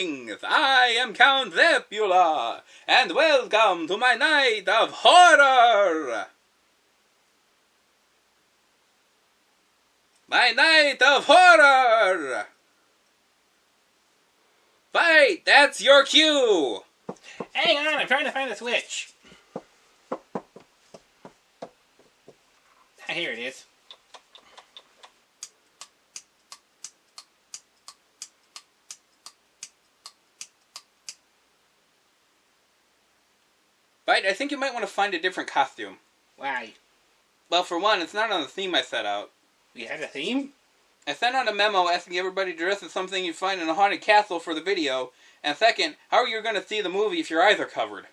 Greetings! I am Count Zeppula, and welcome to my night of horror! My night of horror! Fight! That's your cue! Hang on, I'm trying to find the switch. Here it is. Fight, I think you might want to find a different costume. Why? Well, for one, it's not on the theme I set out. We had a theme? I sent out a memo asking everybody to dress as something you find in a haunted castle for the video. And second, how are you going to see the movie if your eyes are covered?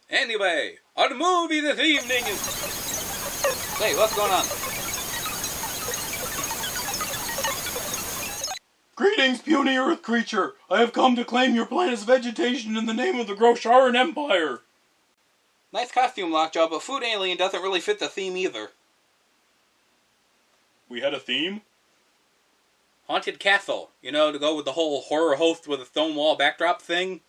Anyway, our movie this evening is... Hey, what's going on? Greetings, puny earth creature! I have come to claim your planet's vegetation in the name of the Grosharan Empire! Nice costume, Lockjaw, but Food Alien doesn't really fit the theme either. We had a theme? Haunted Castle. You know, to go with the whole horror host with a stone wall backdrop thing?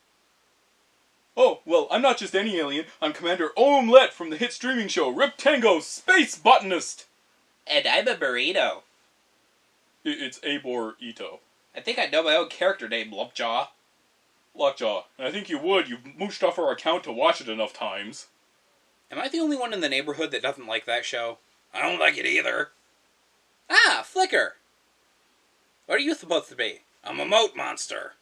Oh, well, I'm not just any alien. I'm Commander Omelette from the hit streaming show Rip Tango Space Botanist! And I'm a burrito. It's Abor Ito. I think I know my own character name, Lockjaw. Lockjaw, and I think you would. You've mooched off our account to watch it enough times. Am I the only one in the neighborhood that doesn't like that show? I don't like it either. Ah, Flicker! What are you supposed to be? I'm a moat monster.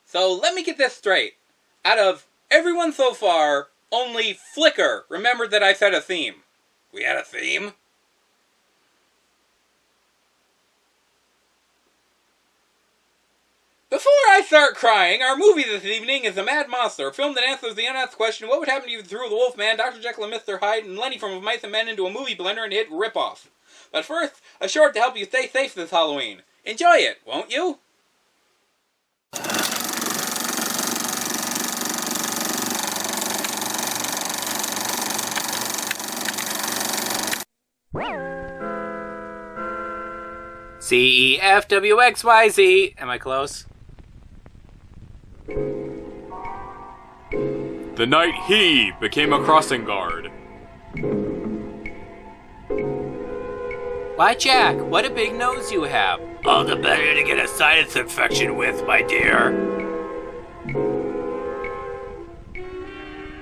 So let me get this straight. Out of everyone so far, only Flicker remembered that I said a theme. We had a theme? Before I start crying, our movie this evening is A Mad Monster, a film that answers the unasked question, what would happen if you threw the Wolfman, Dr. Jekyll and Mr. Hyde, and Lenny from Mice and Men into a movie blender and hit rip-off? But first, a short to help you stay safe this Halloween. Enjoy it, won't you? C-E-F-W-X-Y-Z. Am I close? The night he became a crossing guard. Why, Jack, what a big nose you have. All the better to get a sinus infection with, my dear.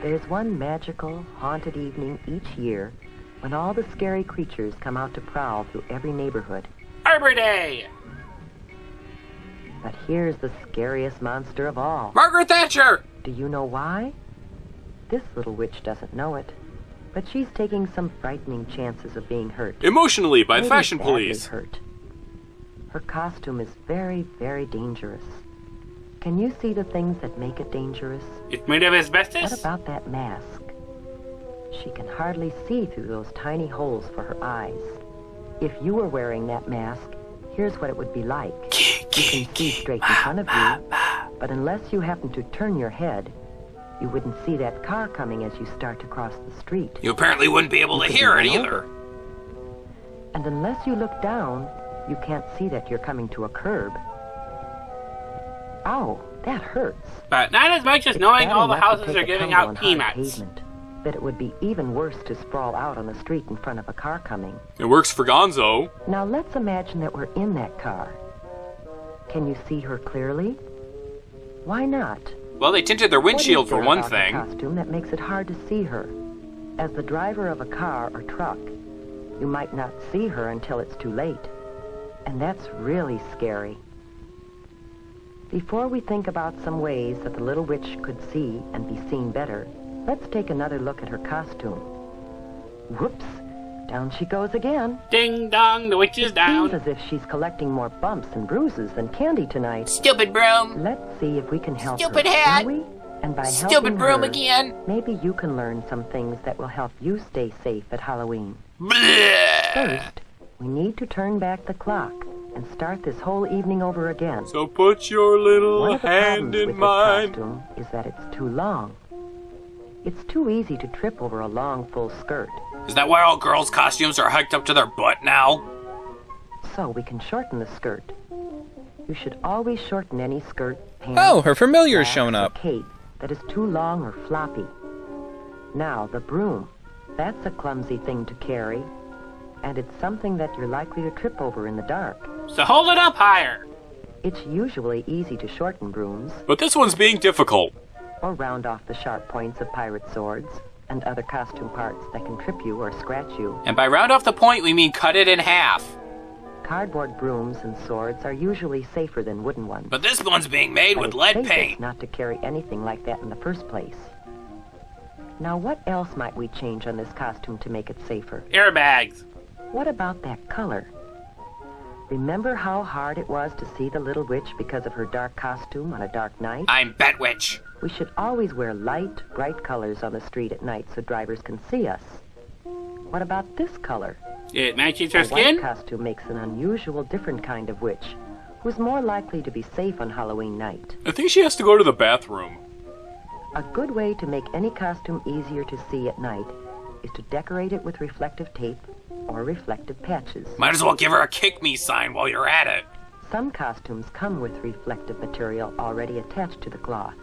There's one magical, haunted evening each year when all the scary creatures come out to prowl through every neighborhood. Arbor Day! But here's the scariest monster of all. Margaret Thatcher! Do you know why? This little witch doesn't know it, but she's taking some frightening chances of being hurt. Emotionally by Maybe Fashion badly Police. Hurt. Her costume is very, very dangerous. Can you see the things that make it dangerous? It's made of asbestos? What about that mask? She can hardly see through those tiny holes for her eyes. If you were wearing that mask, here's what it would be like. You can see straight in front of you, but unless you happen to turn your head, you wouldn't see that car coming as you start to cross the street. You apparently wouldn't be able to hear it either. And unless you look down, you can't see that you're coming to a curb. Ow, that hurts. But not as much as It's knowing bad all the enough to houses take are a giving tumble out on hard peanuts. pavement, but it would be even worse to sprawl out on the street in front of a car coming. It works for Gonzo. Now let's imagine that we're in that car. Can you see her clearly? Why not? Well, they tinted their windshield for one What is there thing. about her costume that makes it hard to see her? As the driver of a car or truck, you might not see her until it's too late. And that's really scary. Before we think about some ways that the little witch could see and be seen better, let's take another look at her costume. Whoops! Down she goes again. Ding dong, the witch is Seems down. as if she's collecting more bumps and bruises than candy tonight. Stupid broom. Let's see if we can help Stupid her, hat. shall we? And by Stupid helping broom her, again. maybe you can learn some things that will help you stay safe at Halloween. Bleh. First, we need to turn back the clock and start this whole evening over again. So put your One little of the hand problems in with mine. this costume is that it's too long. It's too easy to trip over a long, full skirt. Is that why all girls' costumes are hiked up to their butt now? So we can shorten the skirt. You should always shorten any skirt, pants, Oh, her familiar's slacks, shown or up. cape that is too long or floppy. Now, the broom. That's a clumsy thing to carry, and it's something that you're likely to trip over in the dark. So hold it up higher. It's usually easy to shorten brooms, But this one's being difficult. or round off the sharp points of pirate swords and other costume parts that can trip you or scratch you. And by round off the point, we mean cut it in half. Cardboard brooms and swords are usually safer than wooden ones. But this one's being made But with it's lead safest paint. not to carry anything like that in the first place. Now, what else might we change on this costume to make it safer? Airbags. What about that color? Remember how hard it was to see the little witch because of her dark costume on a dark night? I'm Betwitch. We should always wear light, bright colors on the street at night so drivers can see us. What about this color? It matches her A white skin? costume makes an unusual, different kind of witch who's more likely to be safe on Halloween night. I think she has to go to the bathroom. A good way to make any costume easier to see at night is to decorate it with reflective tape or reflective patches. Might as well give her a kick me sign while you're at it. Some costumes come with reflective material already attached to the cloth.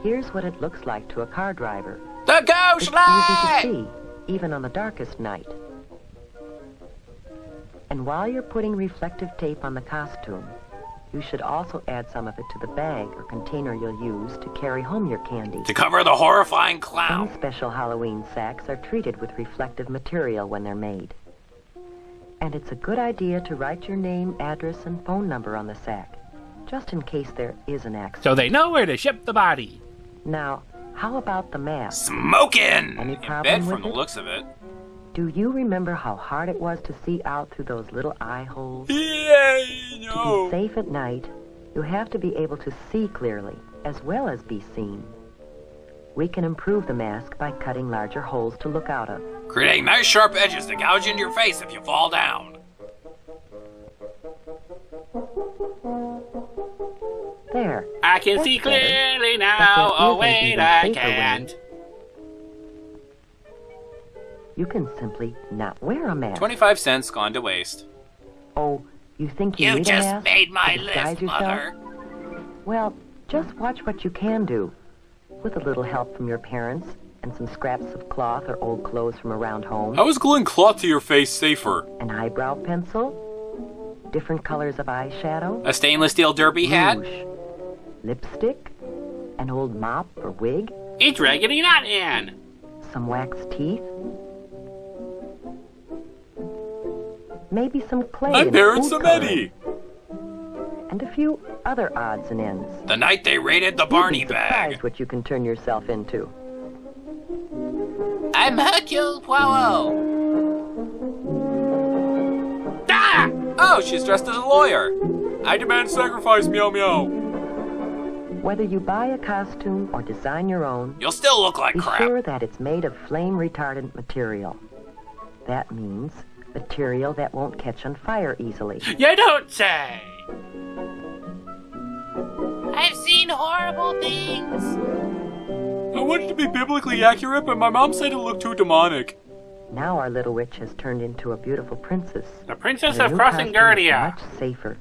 Here's what it looks like to a car driver. The ghost It's light! easy to see, even on the darkest night. And while you're putting reflective tape on the costume, you should also add some of it to the bag or container you'll use to carry home your candy. To cover the horrifying Some clown. special Halloween sacks are treated with reflective material when they're made. And it's a good idea to write your name, address, and phone number on the sack, just in case there is an accident. So they know where to ship the body. Now, how about the mask? Smoking! Any In problem bed with from the it? looks of it. Do you remember how hard it was to see out through those little eye holes? Yeah, To be safe at night, you have to be able to see clearly, as well as be seen. We can improve the mask by cutting larger holes to look out of. Creating nice sharp edges to gouge into your face if you fall down. There. I can That's see better. clearly But now. there Oh, is an wait, even I safer way. can't. You can simply not wear a mask. 25 cents gone to waste. Oh, you think you You need a just mask made my to disguise list, yourself? Mother. Well, just watch what you can do. With a little help from your parents and some scraps of cloth or old clothes from around home, How is gluing cloth to your face safer? an eyebrow pencil, different colors of eyeshadow, A stainless steel derby hat? rouge, lipstick, an old mop or wig, It's Raggedy Not Ann. some wax teeth, maybe some clay I'm and Baron food Samedi. coloring, and a few other odds and ends. The night they raided the You'd Barney be surprised bag. what you can turn yourself into. I'm Hercule Poirot. Ah! Oh, she's dressed as a lawyer. I demand sacrifice, meow meow. Whether you buy a costume or design your own, You'll still look like be crap. sure that it's made of flame-retardant material. That means material that won't catch on fire easily. You don't say. I've seen horrible things. I wanted to be biblically accurate, but my mom said it looked too demonic. Now our little witch has turned into a beautiful princess. The Princess and a of new Crossing costume is Guardia. much safer.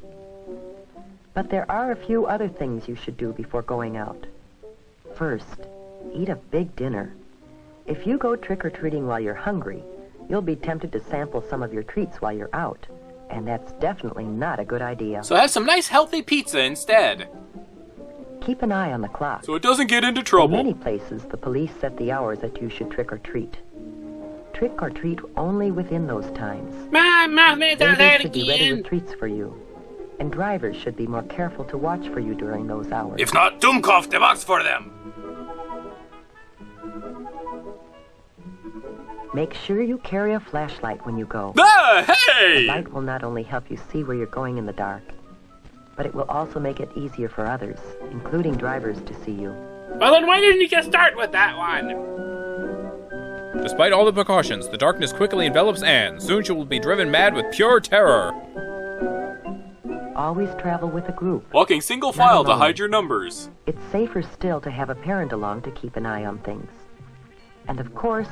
But there are a few other things you should do before going out. First, eat a big dinner. If you go trick-or-treating while you're hungry, you'll be tempted to sample some of your treats while you're out. And that's definitely not a good idea. So have some nice healthy pizza instead. Keep an eye on the clock. So it doesn't get into In trouble. many places, the police set the hours that you should trick-or-treat. Trick-or-treat only within those times. My mom is Neighbors that should be ready again. with treats for you. And drivers should be more careful to watch for you during those hours. If not, Doomkopf the box for them. Make sure you carry a flashlight when you go. Ah, The hey! light will not only help you see where you're going in the dark, but it will also make it easier for others, including drivers, to see you. Well, then why didn't you just start with that one? Despite all the precautions, the darkness quickly envelops Anne. Soon she will be driven mad with pure terror. always travel with a group. Walking single Not file to alone. hide your numbers. It's safer still to have a parent along to keep an eye on things. And of course,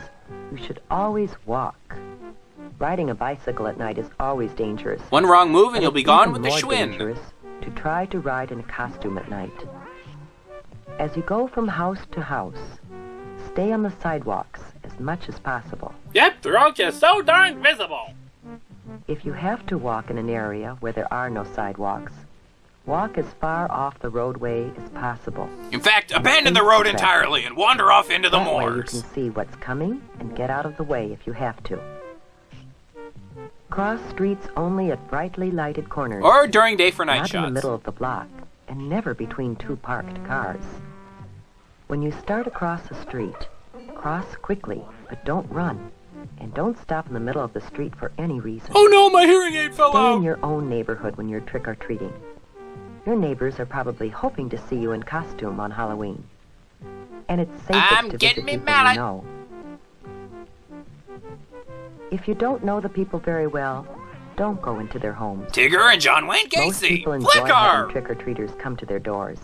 you should always walk. Riding a bicycle at night is always dangerous. One wrong move and you'll it's be gone even with the more Schwinn. dangerous to try to ride in a costume at night. As you go from house to house, stay on the sidewalks as much as possible. Yep, they're all just so darn visible. If you have to walk in an area where there are no sidewalks, walk as far off the roadway as possible. In fact, abandon the road entirely and wander off into the That way you moors. can see what's coming and get out of the way if you have to. Cross streets only at brightly lighted corners. Or during day for night Not in the shots. middle of the block, and never between two parked cars. When you start across a street, cross quickly, but don't run. And don't stop in the middle of the street for any reason. Oh no, my hearing aid fell Stay in out! your own neighborhood when you're trick-or-treating. Your neighbors are probably hoping to see you in costume on Halloween. And it's safest I'm to getting visit me people mallet. you know. If you don't know the people very well, don't go into their homes. Tigger and John Wayne Most Gacy. people enjoy having Flicker! trick-or-treaters come to their doors.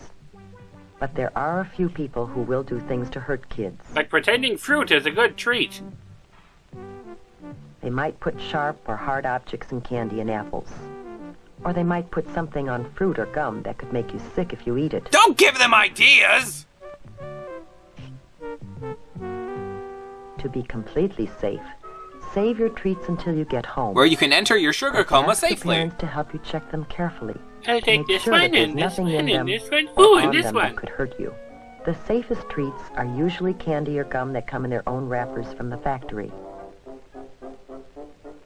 But there are a few people who will do things to hurt kids. Like pretending fruit is a good treat. They might put sharp or hard objects in candy and apples. Or they might put something on fruit or gum that could make you sick if you eat it. Don't give them ideas! To be completely safe, save your treats until you get home. Where you can enter your sugar coma Ask the safely. parents to help you check them carefully. I'll take Make this sure that one there's and this nothing one in and them this one. or Ooh, on and this them one. that could hurt you. The safest treats are usually candy or gum that come in their own wrappers from the factory.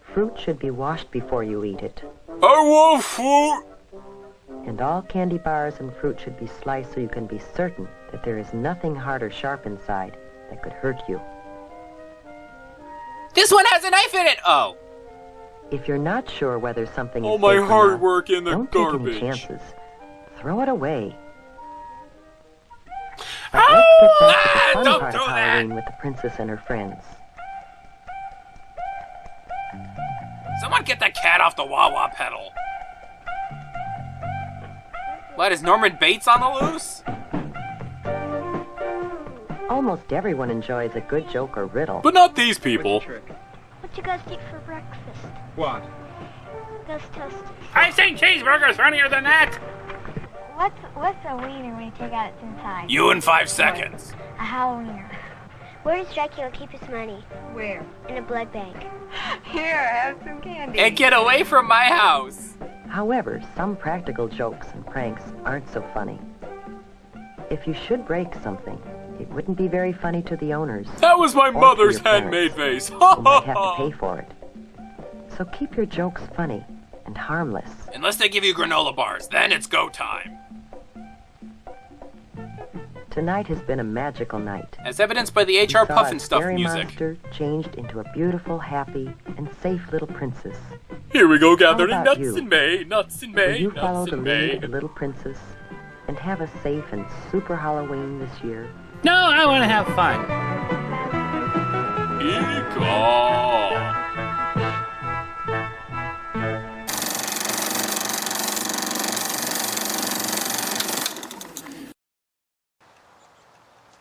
Fruit should be washed before you eat it. I want fruit! And all candy bars and fruit should be sliced so you can be certain that there is nothing hard or sharp inside that could hurt you. This one has a knife in it! Oh. If you're not sure whether something All is my safe or hard not, work in the don't garbage. take any chances. Throw it away. But Oh! let's get back to the fun Don't part do of that. Halloween with the princess and her friends. Someone get the cat off the wah-wah pedal. What, is Norman Bates on the loose? Almost everyone enjoys a good joke or riddle. But not these people. What you guys eat for breakfast? What? Ghost toast. I've seen cheeseburgers funnier than that. What's a wiener when you take out its inside? You in 5 seconds. A Halloweener. Where does Dracula keep his money? Where? In a blood bank. Here, have some candy. And get away from my house. However, some practical jokes and pranks aren't so funny. If you should break something, it wouldn't be very funny to the owners. That was my Or to mother's your parents. handmade vase. You might have to pay for it. So keep your jokes funny and harmless. Unless they give you granola bars, then it's go time. Tonight has been a magical night. As evidenced by the We HR saw Puffin a Stuff scary music. monster changed into a beautiful, happy, and safe little princess. Here we go gathering about nuts you? in May, nuts in Will May, you follow nuts the in lead May. of the little princess and have a safe and super Halloween this year? No, I want to have fun. Eek-aw.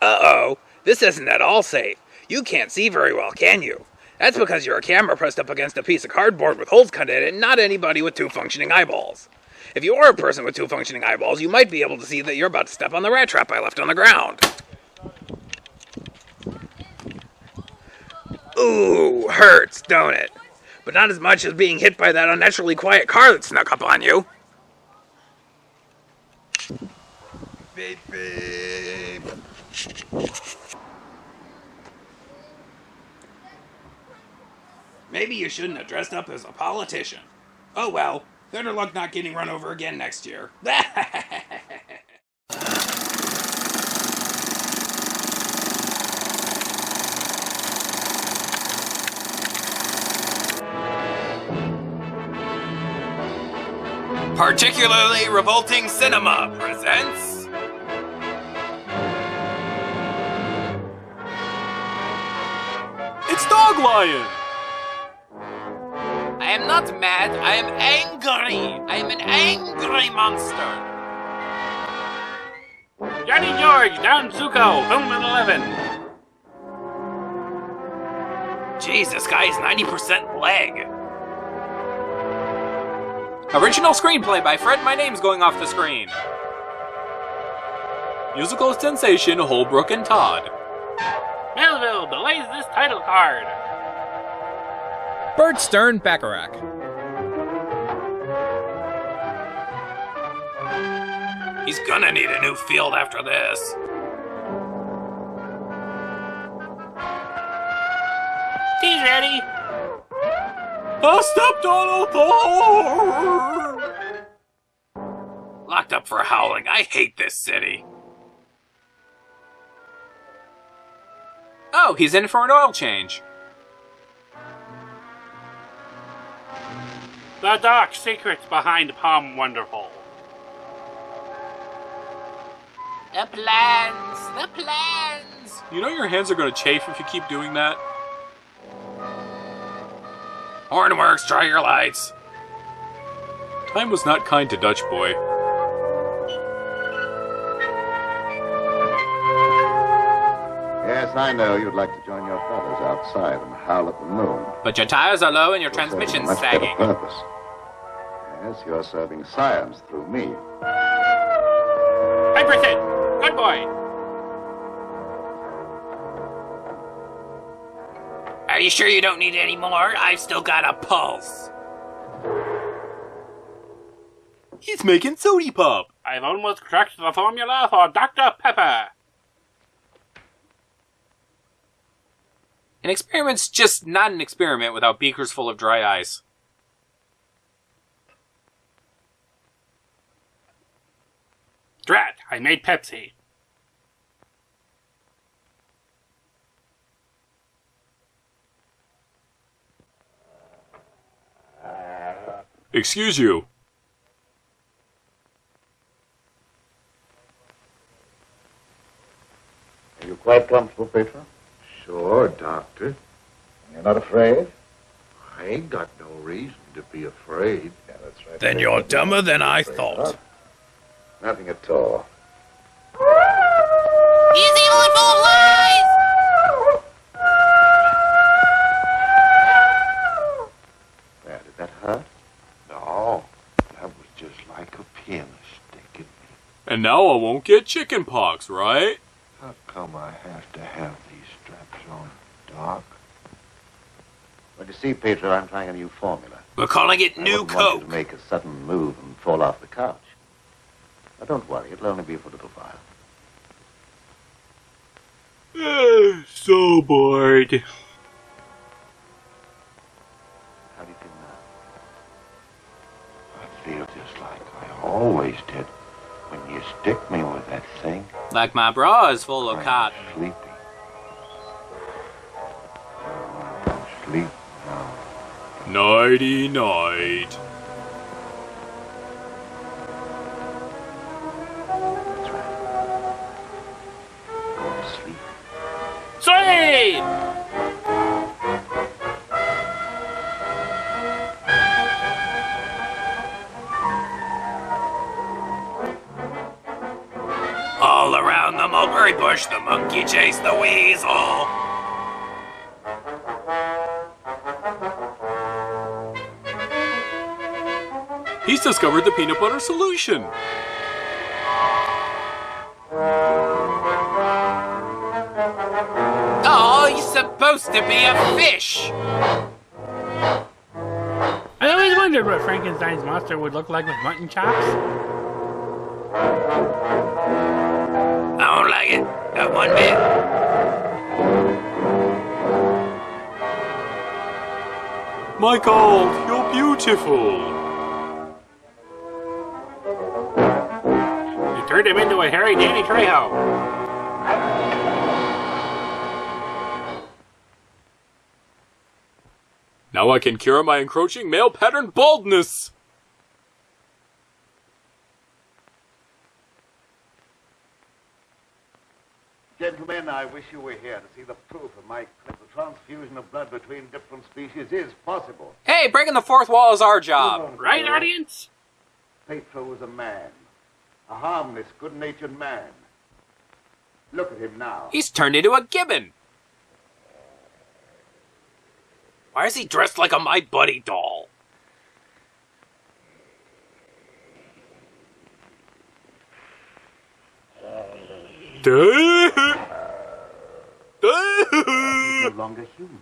Uh-oh. This isn't at all safe. You can't see very well, can you? That's because you're a camera pressed up against a piece of cardboard with holes cut in it and not anybody with 2 functioning eyeballs. If you are a person with 2 functioning eyeballs, you might be able to see that you're about to step on the rat trap I left on the ground. Ooh, hurts, don't it? But not as much as being hit by that unnaturally quiet car that snuck up on you. Beep, beep. Maybe you shouldn't have dressed up as a politician. Oh well, better luck not getting run over again next year. Particularly Revolting Cinema presents... It's Dog Lion! I am am not mad, I am angry. I am an angry monster. Johnny George, down Zuko, film at 11. Jeez, this guy is 90% leg. Original screenplay by Fred My Name's going off the screen. Musical sensation Holbrook and Todd. Melville delays this title card. Bert Stern Bacharach. He's gonna need a new field after this. He's ready. I stepped on a thorn! Locked up for howling. I hate this city. Oh, he's in for an oil change. The dark secrets behind Palm Wonderful. The plans! The plans! You know your hands are gonna chafe if you keep doing that? Hornworks, try your lights. Time was not kind to Dutch Boy. Yes, I know you'd like to join your fellows outside and howl at the moon. But your tires are low and your You're serving a transmission's much better sagging. purpose. Yes, you're serving science through me. 5%. Good boy. Are you sure you don't need any more? I've still got a pulse. He's making sody pop. I've almost cracked the formula for Dr. Pepper. An experiment's just not an experiment without beakers full of dry ice. Drat, I made Pepsi. Excuse you. Are you quite comfortable, Petra? Sure, Doctor. You're not afraid? I ain't got no reason to be afraid. Yeah, that's right. Then you're dumber than I thought. Nothing at all. He's evil and full of lies! There, did that hurt? No, that was just like a pin sticking me. And now I won't get chicken pox, right? How come I have to have these straps on, Doc? Well, you see, Peter, I'm trying a new formula. We're calling it I New wouldn't want you Coke. to make a sudden move and fall off the couch. Now, don't worry, it'll only be for a little while. So bored. How do you feel now? I feel just like I always did when you stick me with that thing. Like my bra is full of I'm cotton. sleepy. Sleep now. Nighty night. That's right. Go to sleep. Sweet! All around the mulberry bush, the monkey chased the weasel. He's discovered the peanut butter solution. Oh, he's supposed to be a fish! I always wondered what Frankenstein's monster would look like with mutton chops. I don't like it. Not one bit. Michael, you're beautiful. You turned him into a hairy Danny Trejo. Now I can cure my encroaching male pattern baldness. Gentlemen, I wish you were here to see the proof of my claim. The transfusion of blood between different species is possible. Hey, breaking the fourth wall is our job. Right, audience? Pedro was a man. A harmless, good-natured man. Look at him now. He's turned into a gibbon. Why is he dressed like a My Buddy doll? He's no longer human.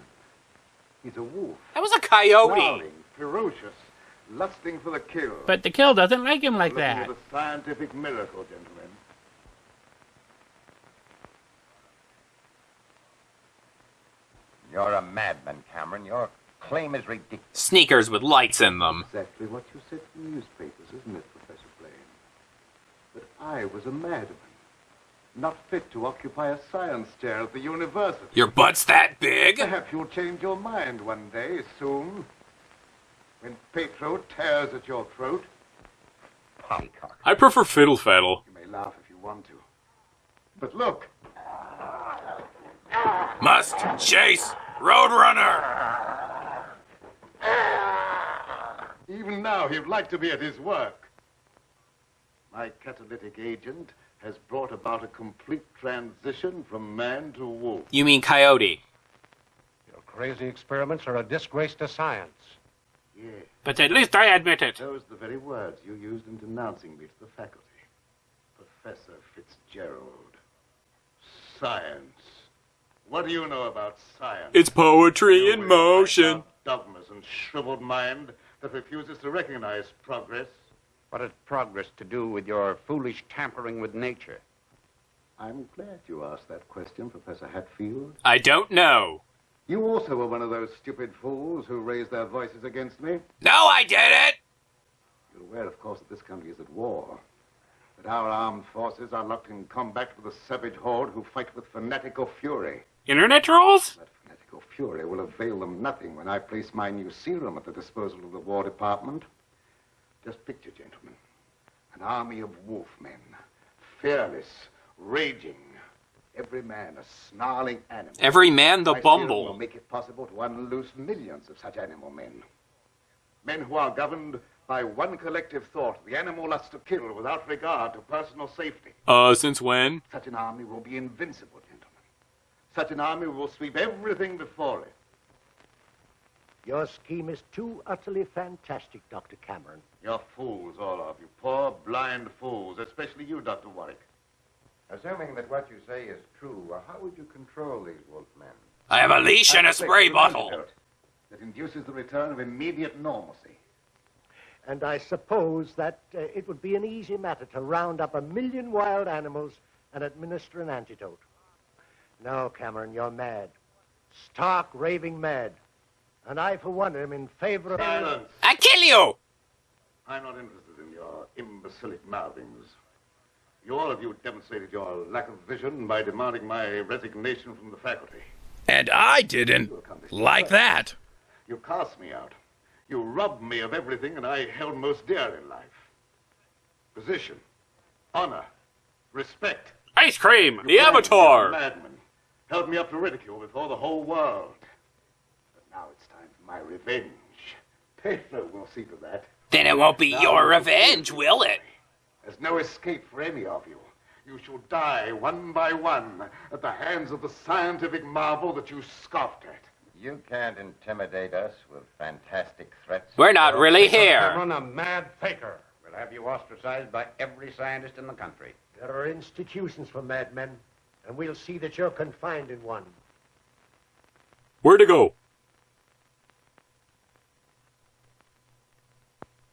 He's a wolf. That was a coyote. Growling, ferocious, lusting for the kill. But the kill doesn't like him like Looking that. at a scientific miracle, gentlemen. You're a madman, Cameron. Your claim is ridiculous. Sneakers with lights in them. Exactly what you said in the newspapers, isn't it, Professor Blaine? But I was a madman. Not fit to occupy a science chair at the university. Your butt's that big? Perhaps you'll change your mind one day, soon. When Pedro tears at your throat. Poppycock. I prefer Fiddle Faddle. You may laugh if you want to. But look. Must chase Roadrunner. Even now, he'd like to be at his work. My catalytic agent has brought about a complete transition from man to wolf. You mean coyote? Your crazy experiments are a disgrace to science. Yeah, But at least I admit it. those are the very words you used in denouncing me to the faculty. Professor Fitzgerald. Science. What do you know about science? It's poetry You in with motion. my dogmas and shriveled mind that refuses to recognize progress. What has progress to do with your foolish tampering with nature? I'm glad you asked that question, Professor Hatfield. I don't know. You also were one of those stupid fools who raised their voices against me. No, I did it! You're aware, of course, that this country is at war. That our armed forces are locked in combat with a savage horde who fight with fanatical fury. Internet trolls? That fanatical fury will avail them nothing when I place my new serum at the disposal of the War Department. Just picture, gentlemen, an army of wolfmen, fearless, raging, every man a snarling animal. Every man the My serum will bumble. make it possible to unloose millions of such animal men. Men who are governed by one collective thought, the animal lusts to kill without regard to personal safety. Since when? Such an army will be invincible, gentlemen. Such an army will sweep everything before it. Your scheme is too utterly fantastic, Dr. Cameron. You're fools, all of you. Poor, blind fools. Especially you, Dr. Warwick. Assuming that what you say is true, how would you control these wolfmen? I have a leash and a I've spray an bottle. antidote that induces the return of immediate normalcy. And I suppose that it would be an easy matter to round up 1 million wild animals and administer an antidote. No, Cameron, you're mad. Stark, raving mad. And I, for one, am in favor of... Silence! I kill you! I'm not interested in your imbecilic mouthings. You all of you demonstrated your lack of vision by demanding my resignation from the faculty. And I didn't You accomplished like well. that. You cast me out. You robbed me of everything that I held most dear in life. Position, honor, respect. Ice cream! The Avatar! Madman. Held me up to ridicule before the whole world. But now it's time for my revenge. Pedro will see to that. Then it won't be Now your it's revenge, will it? There's no escape for any of you. You shall die one by one at the hands of the scientific marvel that you scoffed at. You can't intimidate us with fantastic threats. We're not really here. Cameron, a mad faker. We'll have you ostracized by every scientist in the country. There are institutions for madmen, and we'll see that you're confined in one. Where to go?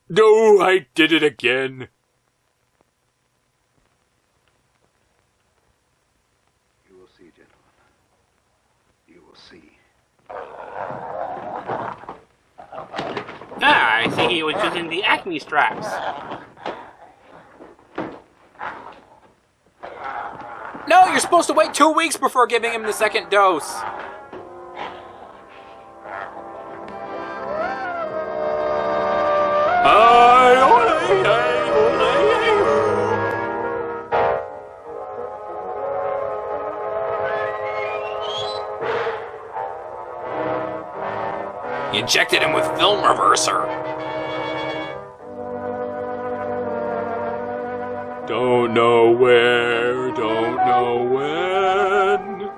No, I did it again. You will see, gentlemen. You will see. Ah, I see he was using the Acme straps. No, you're supposed to wait 2 weeks before giving him the second dose. Injected him with film reverser. Don't know where, don't know when.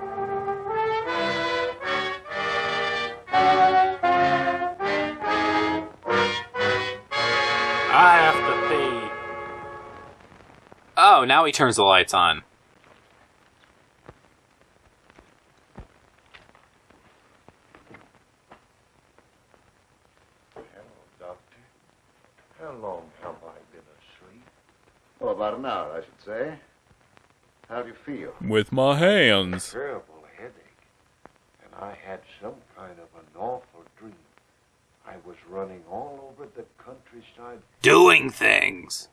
I have to pee. Oh, now he turns the lights on. How long have I been asleep? Oh, about an hour, I should say. How do you feel? With my hands. Terrible headache. And I had some kind of an awful dream. I was running all over the countryside. Doing things.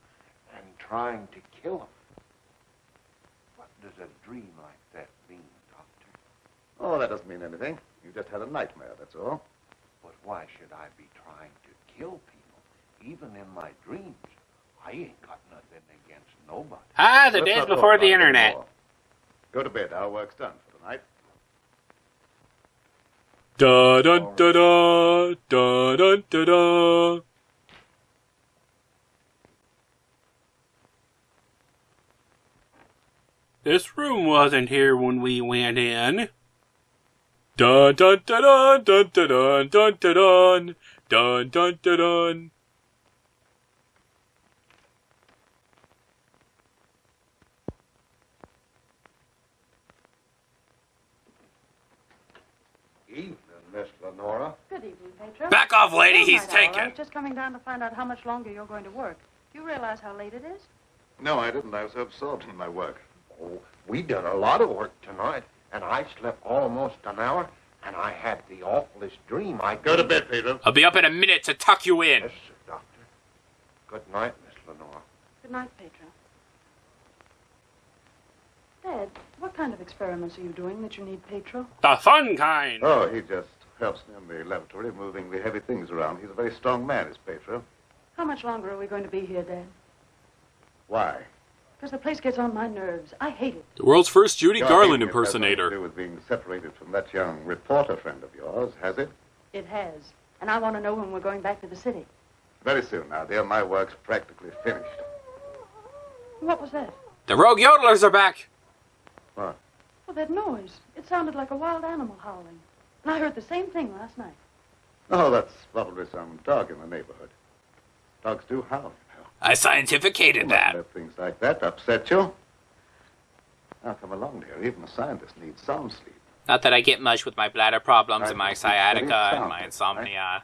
And trying to kill him. What does a dream like that mean, Doctor? Oh, that doesn't mean anything. You just had a nightmare, that's all. But why should I be trying to kill people? Even in my dreams, I ain't got nothing against nobody. Ah, the days before the internet. Go to bed. Our work's done for tonight. Da dun da da da dun da da. This room wasn't here when we went in. Dun dun da dun dun da dun dun da dun dun dun da dun. Evening, Miss Lenora. Good evening, Pedro. Back off, lady. He's All right, Al. I taken. was just coming down to find out how much longer you're going to work. Do you realize how late it is? No, I didn't. I was so absorbed in my work. Oh, we done a lot of work tonight, and I slept almost an hour, and I had the awfulest dream. I go to bed, Pedro. I'll be up in a minute to tuck you in. Yes, sir, Doctor. Good night, Miss Lenora. Good night, Pedro. Dad, what kind of experiments are you doing that you need Pedro? The fun kind. Oh, he just helps me in the laboratory, moving the heavy things around. He's a very strong man, is Pedro. How much longer are we going to be here, Dad? Why? Because the place gets on my nerves. I hate it. The world's first Judy Your Garland hating it has nothing to impersonator. do with being separated from that young reporter friend of yours, has it? It has. And I want to know when we're going back to the city. Very soon now, dear. My work's practically finished. What was that? The rogue yodelers are back. What? Well, that noise. It sounded like a wild animal howling. And I heard the same thing last night. Oh, that's probably some dog in the neighborhood. Dogs do howl, you know. I scientificated that. Let things like that upset you. Now come along, dear. Even a scientist needs some sleep. Not that I get much with my bladder problems and my sciatica and my Right. insomnia.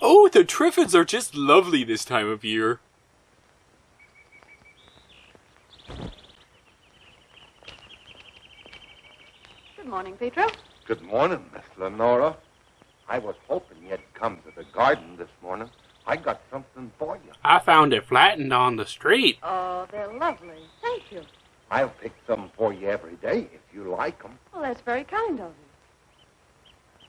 Oh, the Triffids are just lovely this time of year. Good morning, Pedro. Good morning, Miss Lenora. I was hoping you'd come to the garden this morning. I got something for you. I found it flattened on the street. Oh, they're lovely. Thank you. I'll pick some for you every day if you like them. Well, that's very kind of you.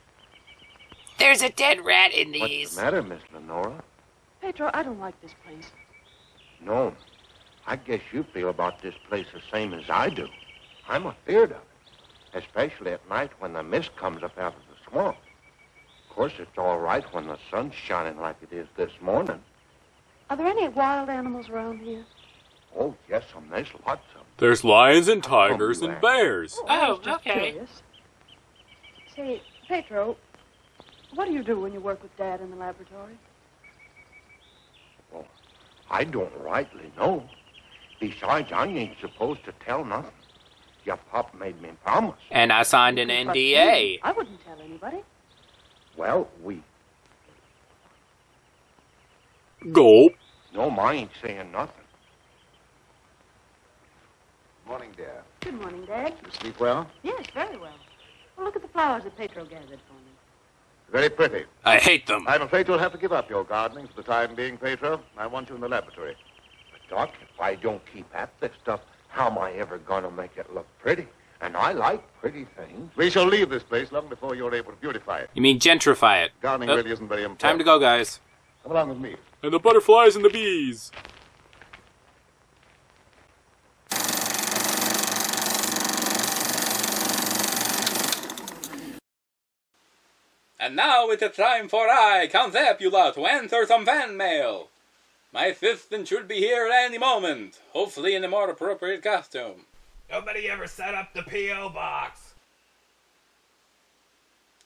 There's a dead rat in What's these. the matter, Miss Lenora? Pedro, I don't like this place. No. I guess you feel about this place the same as I do. I'm afeard of it, especially at night when the mist comes up out of the swamp. Of course, it's all right when the sun's shining like it is this morning. Are there any wild animals around here? Oh, yes, there's lots of them. There's lions and tigers and bears. I was just okay. curious. Say, Pedro, what do you do when you work with Dad in the laboratory? Well, I don't rightly know. Besides, I ain't supposed to tell nothing. Your pop made me promise. And I signed an But NDA. me, I wouldn't tell anybody. Well, we... Gulp. No, I ain't saying nothing. Morning, dear. Good morning, Dad. You sleep well? Yes, very well. Well, look at the flowers that Pedro gathered for me. Very pretty. I hate them. I'm afraid you'll have to give up your gardening for the time being, Pedro. I want you in the laboratory. But, Doc, if I don't keep at this stuff, how am I ever going to make it look pretty? And I like pretty things. We shall leave this place long before you're able to beautify it. You mean gentrify it? Gardening really isn't very important. Time to go, guys. Come along with me. And the butterflies and the bees. And now it is time for I, Count Zeppula, to answer some fan mail. My assistant should be here at any moment, hopefully in a more appropriate costume. Nobody ever set up the P.O. box.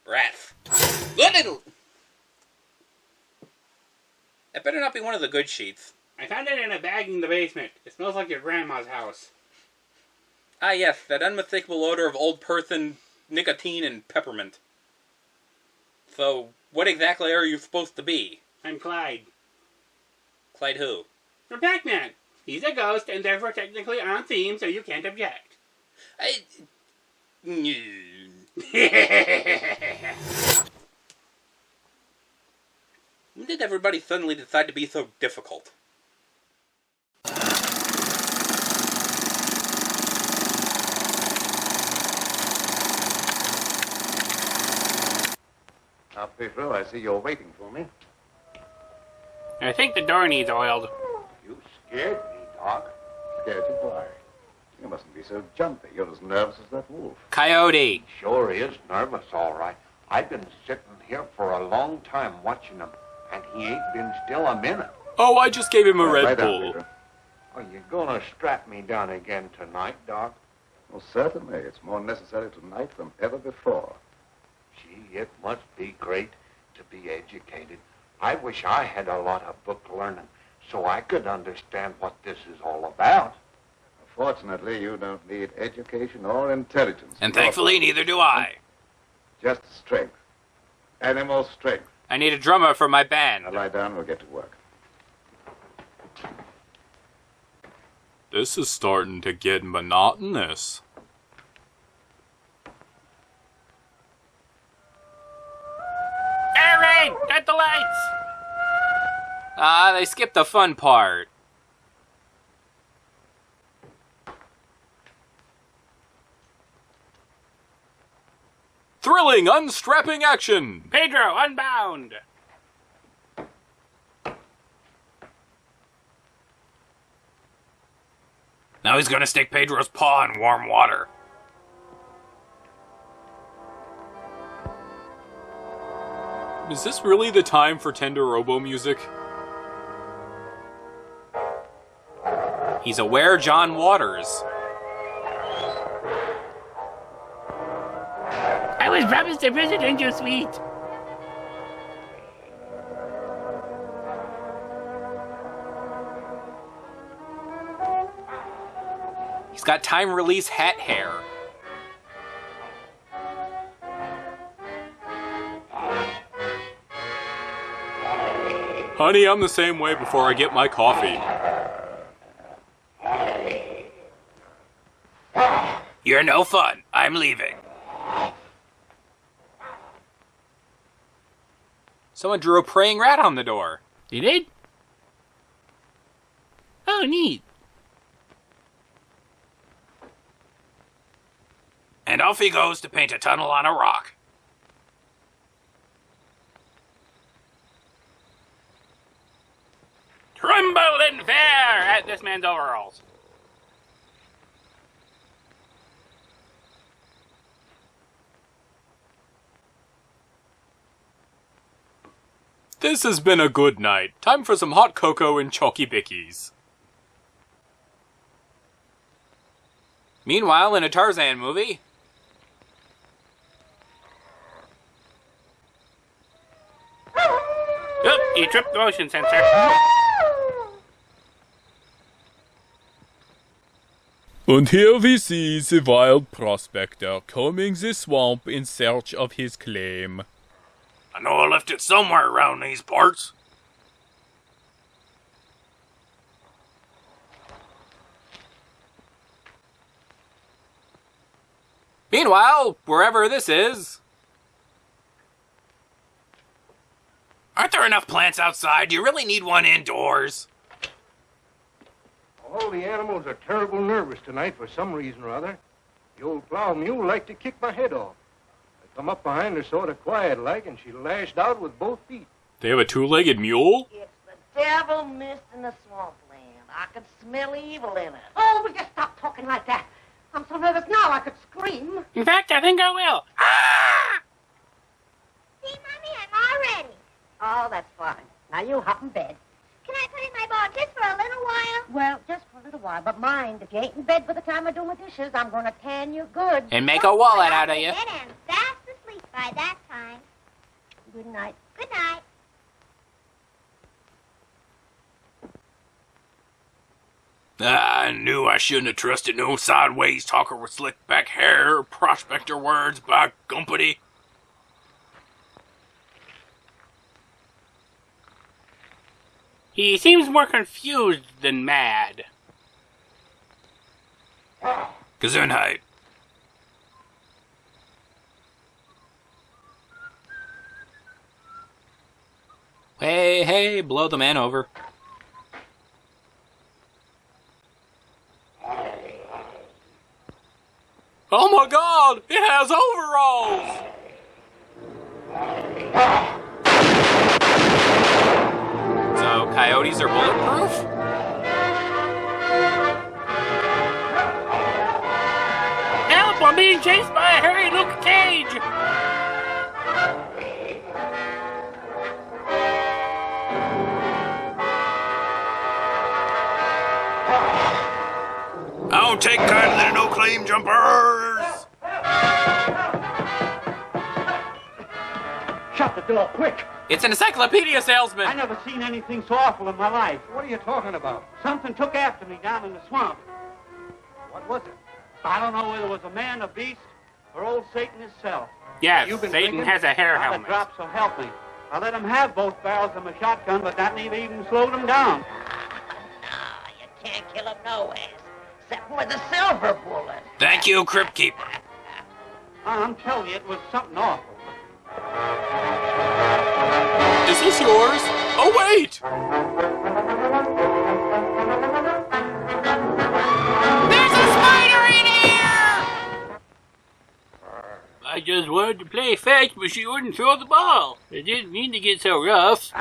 Rats. Little. That better not be one of the good sheets. I found it in a bag in the basement. It smells like your grandma's house. Ah yes, that unmistakable odor of old person, nicotine, and peppermint. So, what exactly are you supposed to be? I'm Clyde. Clyde who? From Pac-Man. He's a ghost and therefore technically on theme, so you can't object. When did everybody suddenly decide to be so difficult? Now, Pedro, I see you're waiting for me. I think the door needs oiled. You scared me, Doc. Scared you? Why? You mustn't be so jumpy. You're as nervous as that wolf. Coyote. Sure is nervous, all right. I've been sitting here for a long time watching him, and he ain't been still a minute. Oh, I just gave him a Lie Red down, Bull. Pedro. Are you gonna strap me down again tonight, Doc? Well, certainly. It's more necessary tonight than ever before. Gee, it must be great to be educated. I wish I had a lot of book learning so I could understand what this is all about. Fortunately, you don't need education or intelligence. And thankfully, neither do I. Just strength. Animal strength. I need a drummer for my band. Now lie down and we'll get to work. This is starting to get monotonous. Aaron! Cut the lights! Ah, they skipped the fun part. Thrilling, unstrapping action! Pedro, unbound! Now he's gonna stick Pedro's paw in warm water. Is this really the time for tender robo music? He's aware John Waters. I was promised a presidential suite. He's got time-release hat hair. Honey, I'm the same way before I get my coffee. You're no fun. I'm leaving. Someone drew a praying rat on the door. You did? Oh, neat. And off he goes to paint a tunnel on a rock. Tremble in fear at this man's overalls. This has been a good night. Time for some hot cocoa and chalky bickies. Meanwhile, in a Tarzan movie... Oop, you tripped the motion sensor. And here we see the wild prospector combing the swamp in search of his claim. I know I left it somewhere around these parts. Meanwhile, wherever this is... Aren't there enough plants outside? Do you really need one indoors? All the animals are terrible nervous tonight for some reason or other. The old plow mule liked to kick my head off. I come up behind her sort of quiet-like, and she lashed out with both feet. They have a two-legged mule? It's the devil mist in the swampland. I can smell evil in it. Oh, will you stop talking like that? I'm so nervous now I could scream. In fact, I think I will. Ah! He Now, you hop in bed. Can I put in my ball just for a little while? Well, just for a little while. But mind, if you ain't in bed by the time I do my dishes, I'm going to tan you good. And make a wallet out of you. Then I'm fast asleep by that time. Good night. Good night. I knew I shouldn't have trusted no sideways talker with slick back hair or prospector words by gumpity. He seems more confused than mad. Gesundheit. Hey, blow the man over. Oh my god! It has overalls! So, coyotes are bulletproof? Help! I'm being chased by a hairy Luke Cage! I don't take kindly to no claim jumpers! Shut the door, quick! It's an encyclopedia salesman! I never seen anything so awful in my life. What are you talking about? Something took after me down in the swamp. What was it? I don't know whether it was a man, a beast, or old Satan himself. Yes, You've been Satan drinking? has a hair Not helmet. a drop, so help me. I let him have both barrels of my shotgun, but that never even slowed him down. No, you can't kill him nowhere. Except with a silver bullet. Thank you, Crypt Keeper. I'm telling you, it was something awful. Is this yours? Oh, wait! There's a spider in here! I just wanted to play fetch, but she wouldn't throw the ball. I didn't mean to get so rough.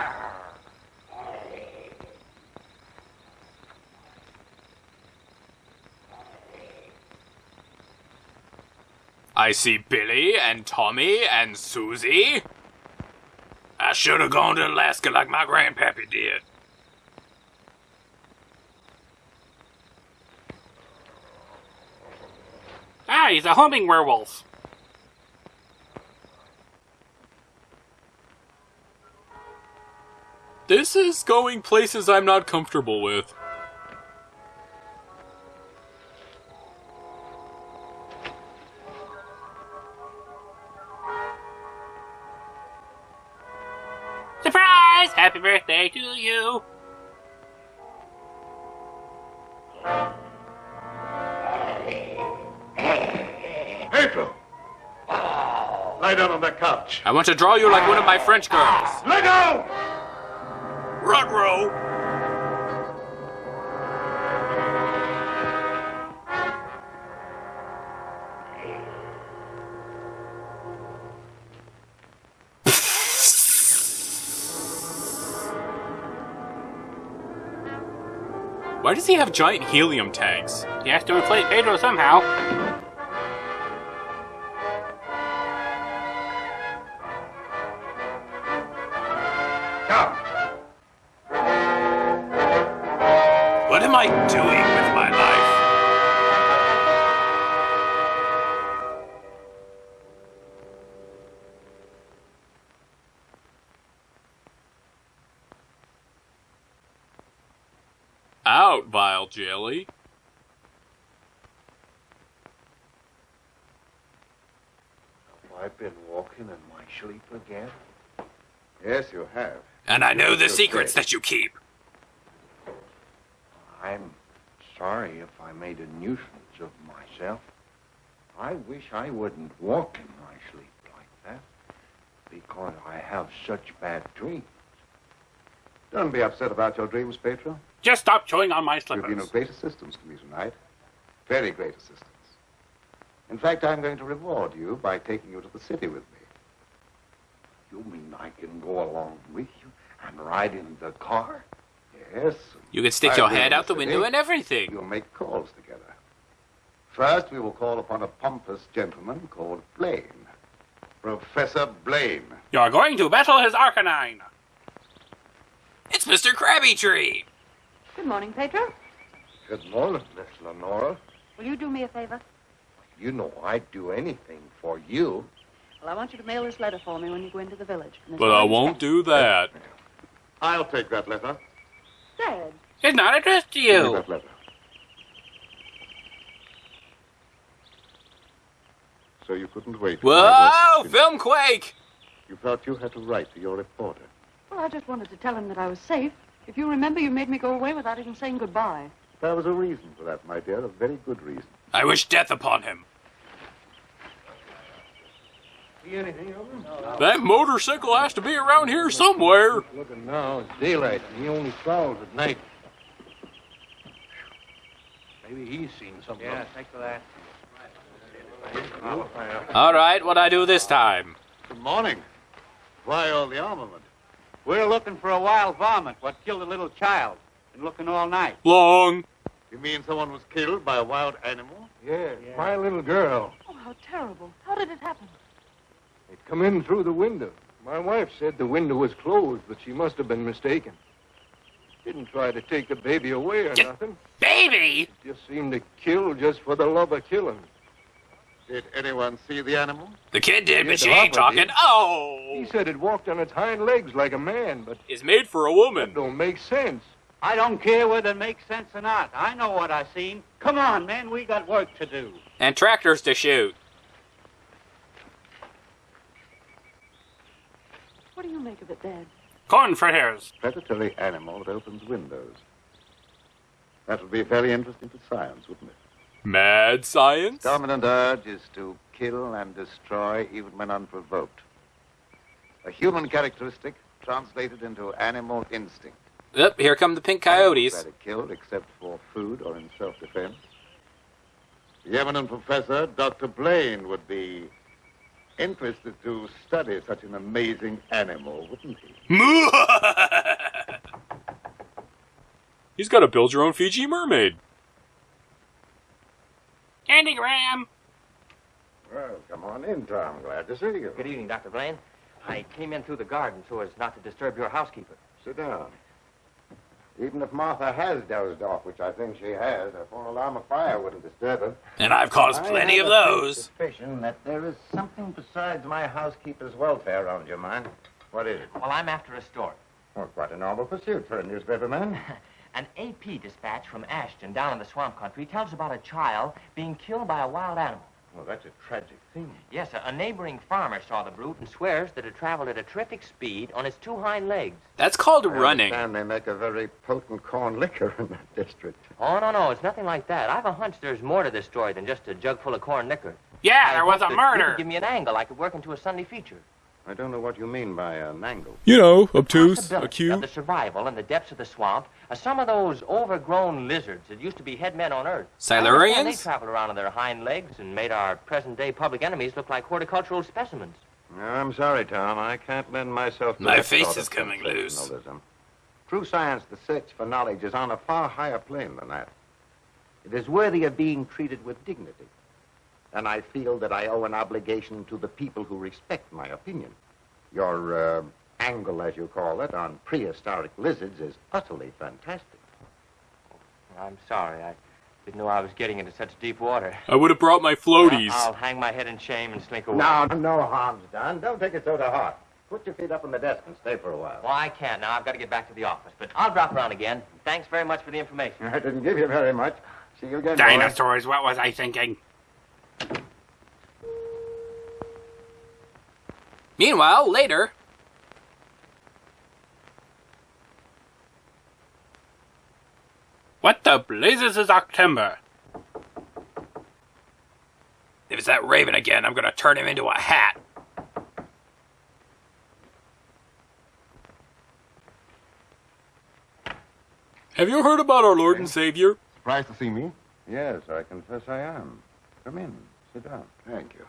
I see Billy and Tommy and Susie. I should have gone to Alaska like my grandpappy did. Ah, he's a humming werewolf. This is going places I'm not comfortable with. Surprise! Happy birthday to you! Pedro! Lie down on that couch. I want to draw you like one of my French girls. Let go! Rut-row! Why does he have giant helium tanks? He has to replace Pedro somehow. What am I doing with my life? Out, vile jelly. Have I been walking in my sleep again? Yes, you have. And I know the secrets that you keep. I'm sorry if I made a nuisance of myself. I wish I wouldn't walk in my sleep like that, because I have such bad dreams. Don't be upset about your dreams, Pedro. Just stop chewing on my You've slippers. been of great assistance to me tonight. Very great assistance. In fact, I'm going to reward you by taking you to the city with me. You mean I can go along with you and ride in the car? Yes. You could stick I'll your be in head out the city. window and everything. You'll make calls together. First, we will call upon a pompous gentleman called Blaine. Professor Blaine. You're going to battle his Arcanine. It's Mr. Krabby Tree. Good morning, Pedro. Good morning, Miss Lenora. Will you do me a favor? You know I'd do anything for you. Well, I want you to mail this letter for me when you go into the village. But I won't do that. I'll take that letter. Dad. It's not addressed to Give me you. that letter. So you couldn't wait. for my Whoa! work. Filmquake! You felt you had to write to your reporter. Well, I just wanted to tell him that I was safe. If you remember, you made me go away without even saying goodbye. There was a reason for that, my dear, a very good reason. I wish death upon him. See anything of him? That motorcycle has to be around here somewhere. Looking now, it's daylight, and he only prowls at night. Maybe he's seen something. Yeah, thanks for that. All right, what'd I do this time? Good morning. Why all the armament? We're looking for a wild varmint what killed a little child. Been looking all night. Long. You mean someone was killed by a wild animal? Yeah, my little girl. Oh, how terrible. How did it happen? It come in through the window. My wife said the window was closed, but she must have been mistaken. Didn't try to take the baby away or nothing. Baby? It just seemed to kill just for the love of killing. Did anyone see the animal? The kid did, Yeah, but she the ain't Harper talking. did. Oh! He said it walked on its hind legs like a man, but It's made for a woman. that don't make sense. I don't care whether it makes sense or not. I know what I seen. Come on, man, we got work to do. And tractors to shoot. What do you make of it, Dad? Corn fritters. Predatory animal that opens windows. That would be very interesting to science, wouldn't it? Mad science? Dominant urge is to kill and destroy even when unprovoked. A human characteristic translated into animal instinct. Yep, here come the pink coyotes. Never killed except for food or in self-defense. The eminent professor, Dr. Blaine, would be interested to study such an amazing animal, wouldn't he? He's got to build your own Fiji mermaid. Candygram. Well, come on in, Tom. Glad to see you. Good evening, Dr. Blaine. I came in through the garden so as not to disturb your housekeeper. Sit down. Even if Martha has dozed off, which I think she has, a full alarm of fire wouldn't disturb her. And I've caused plenty of those. Suspicion that there is something besides my housekeeper's welfare on your mind. What is it? Well, I'm after a story. Well, quite a novel pursuit for a newspaper man. An AP dispatch from Ashton down in the swamp country tells about a child being killed by a wild animal. Well, that's a tragic thing. Yes, a neighboring farmer saw the brute and swears that it traveled at a terrific speed on its two hind legs. That's called running. And they make a very potent corn liquor in that district. Oh, no, it's nothing like that. I've a hunch there's more to this story than just a jug full of corn liquor. Yeah, there was a You murder. could give me an angle I could work into a Sunday feature. I don't know what you mean by an angle. You know, obtuse, Possibility acute. of the survival in the depths of the swamp of some of those overgrown lizards that used to be headmen on Earth. Silurians? I understand they traveled around on their hind legs and made our present-day public enemies look like horticultural specimens. I'm sorry, Tom. I can't lend myself to My that face sort is of coming loose. sensationalism. True science, the search for knowledge, is on a far higher plane than that. It is worthy of being treated with dignity. And I feel that I owe an obligation to the people who respect my opinion. Your angle, as you call it, on prehistoric lizards is utterly fantastic. I'm sorry. I didn't know I was getting into such deep water. I would have brought my floaties. I'll hang my head in shame and slink away. No harm's done. Don't take it so to heart. Put your feet up on the desk and stay for a while. Well, I can't now. I've got to get back to the office. But I'll drop around again. Thanks very much for the information. I didn't give you very much. See you again, boy. Dinosaurs, what was I thinking? Meanwhile, later. What the blazes is October? If it's that raven again, I'm gonna turn him into a hat. Have you heard about our Lord and Savior? Surprised to see me? Yes, I confess I am. Come in. Sit down. Thank you.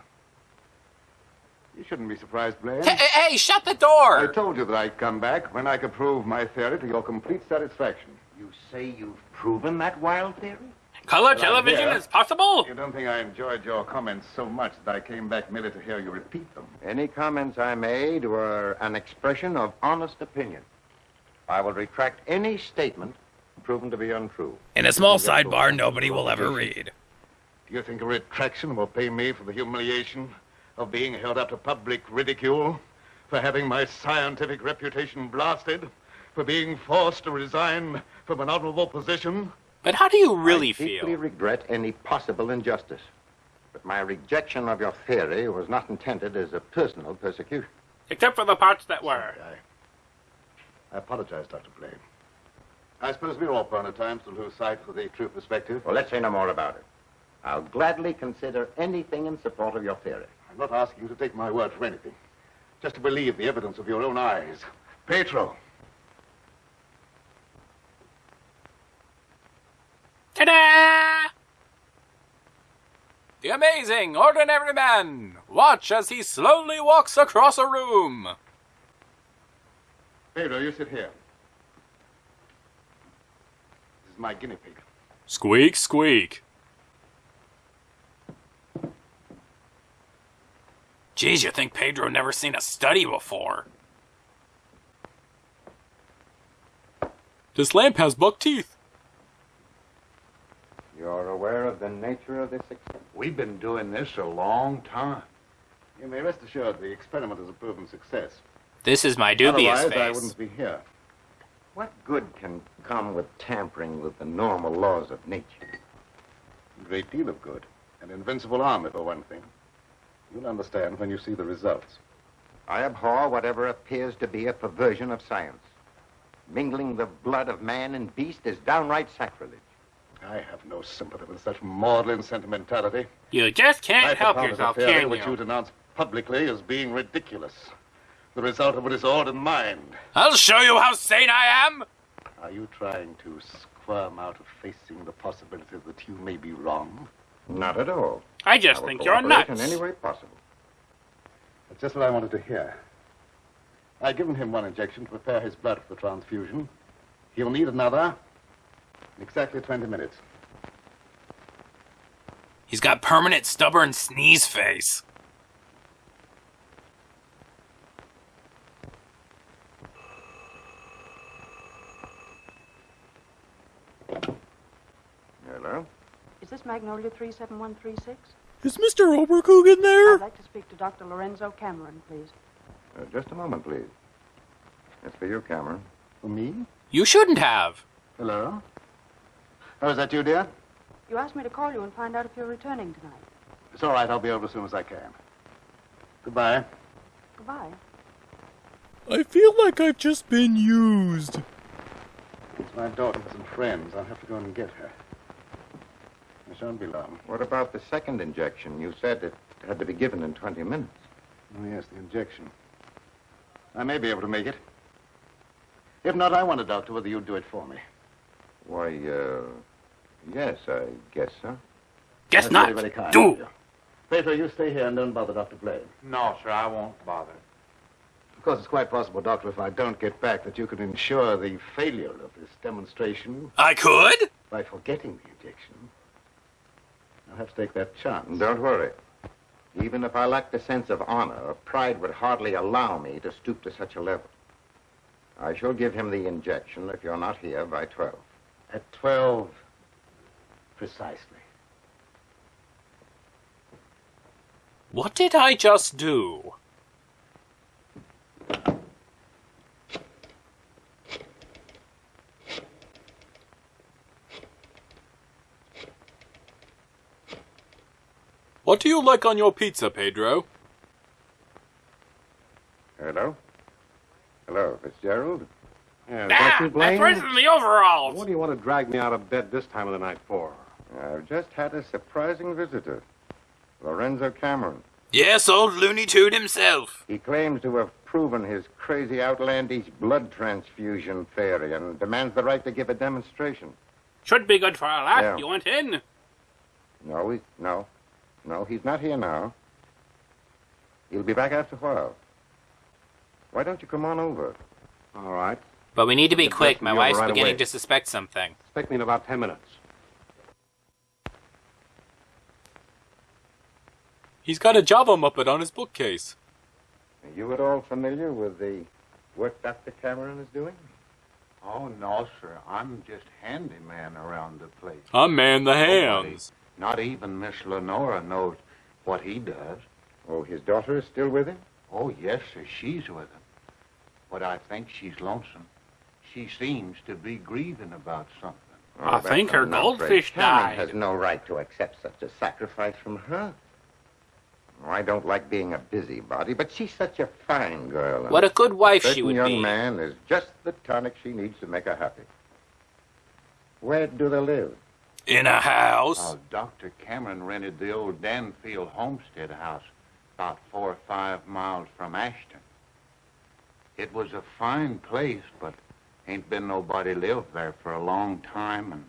You shouldn't be surprised, Blaine. Hey, shut the door! I told you that I'd come back when I could prove my theory to your complete satisfaction. You say you've proven that wild theory? Color Well, television yeah. is possible? You don't think I enjoyed your comments so much that I came back merely to hear you repeat them? Any comments I made were an expression of honest opinion. I will retract any statement proven to be untrue. In a small sidebar nobody will ever read. Do you think a retraction will pay me for the humiliation of being held up to public ridicule, for having my scientific reputation blasted, for being forced to resign from an honorable position? But how do you really I deeply regret any possible injustice. But my rejection of your theory was not intended as a personal persecution. Except for the parts that were. I apologize, Dr. Blaine. I suppose we're all prone at times to lose sight of the true perspective. Well, let's say no more about it. I'll gladly consider anything in support of your theory. I'm not asking you to take my word for anything. Just to believe the evidence of your own eyes. Pedro. Ta-da! The amazing, ordinary man. Watch as he slowly walks across a room. Pedro, you sit here. This is my guinea pig. Squeak, squeak. Geez, you think Pedro never seen a study before? This lamp has buck teeth. You're aware of the nature of this experiment? We've been doing this a long time. You may rest assured the experiment is a proven success. This is my dubious Otherwise, I face. wouldn't be here. What good can come with tampering with the normal laws of nature? A great deal of good. An invincible army, for one thing. You'll understand when you see the results. I abhor whatever appears to be a perversion of science. Mingling the blood of man and beast is downright sacrilege. I have no sympathy with such maudlin sentimentality. You just can't I help propound yourself, a theory can which you? you denounce publicly as being ridiculous. The result of what is all in mind. I'll show you how sane I am! Are you trying to squirm out of facing the possibility that you may be wrong? Not at all. I just will think you're cooperate nuts. in any way possible. That's just what I wanted to hear. I've given him one injection to prepare his blood for the transfusion. He'll need another in exactly 20 minutes. He's got permanent stubborn sneeze face. Hello? Is this Magnolia 37136? Is Mr. Oberkugel there? I'd like to speak to Dr. Lorenzo Cameron, please. Just a moment, please. It's for you, Cameron. For me? You shouldn't have. Hello? Oh, is that you, dear? You asked me to call you and find out if you're returning tonight. It's all right. I'll be over as soon as I can. Goodbye. Goodbye. I feel like I've just been used. It's my daughter and some friends. I'll have to go and get her. I shan't be long. What about the second injection? You said it had to be given in 20 minutes. Oh, yes, the injection. I may be able to make it. If not, I wonder, Doctor, whether you'd do it for me. Why, yes, I guess so. Guess That's not. Very, very kind Do. of you. Pedro, you stay here and don't bother Dr. Blaine. No, sir, I won't bother. Of course, it's quite possible, Doctor, if I don't get back, that you could ensure the failure of this demonstration I could? by forgetting the injection. I'll have to take that chance. Don't worry. Even if I lacked a sense of honor, pride would hardly allow me to stoop to such a level. I shall give him the injection if you're not here by 12. At 12, precisely. What did I just do? What do you like on your pizza, Pedro? Hello? Hello, Fitzgerald? Yeah, Ah, my friends in the overalls. What do you want to drag me out of bed this time of the night for? I've just had a surprising visitor. Lorenzo Cameron. Yes, old Looney Toon himself. He claims to have proven his crazy outlandish blood transfusion theory and demands the right to give a demonstration. Should be good for a laugh. Yeah. You want in? No, he's not here now. He'll be back after a while. Why don't you come on over? All right. But we need to be Get quick. dressed My and be over wife's right beginning away. to suspect something. Expect me in about 10 minutes. He's got a Java Muppet on his bookcase. Are you at all familiar with the work Dr. Cameron is doing? Oh, no, sir. I'm just handyman around the place. I man the Nobody, hands. not even Miss Lenora knows what he does. Oh, his daughter is still with him? Oh, yes, sir. She's with him. But I think she's lonesome. She seems to be grieving about something. Oh, I think her goldfish Cameron died. has no right to accept such a sacrifice from her. Oh, I don't like being a busybody, but she's such a fine girl. and What a good wife certain she would young be. man is just the tonic she needs to make her happy. Where do they live? In a house. Dr. Cameron rented the old Danfield homestead house about 4 or 5 miles from Ashton. It was a fine place, but ain't been nobody lived there for a long time, and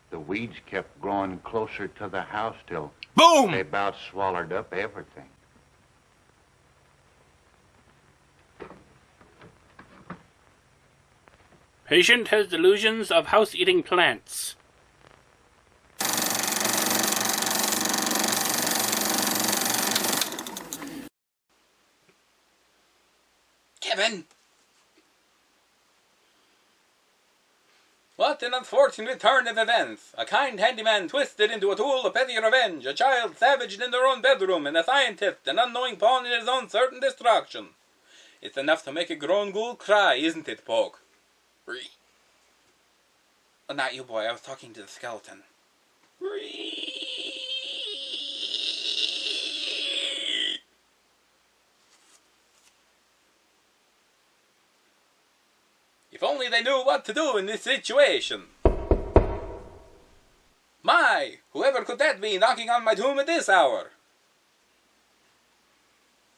the weeds kept growing closer to the house till boom! They about swallowed up everything. Patient has delusions of house-eating plants. Kevin! What an unfortunate turn of events! A kind handyman twisted into a tool of petty revenge, a child savaged in their own bedroom, and a scientist, an unknowing pawn in his own certain destruction. It's enough to make a grown ghoul cry, isn't it, Poke? Not you, boy. I was talking to the skeleton. If only they knew what to do in this situation. My, whoever could that be knocking on my tomb at this hour?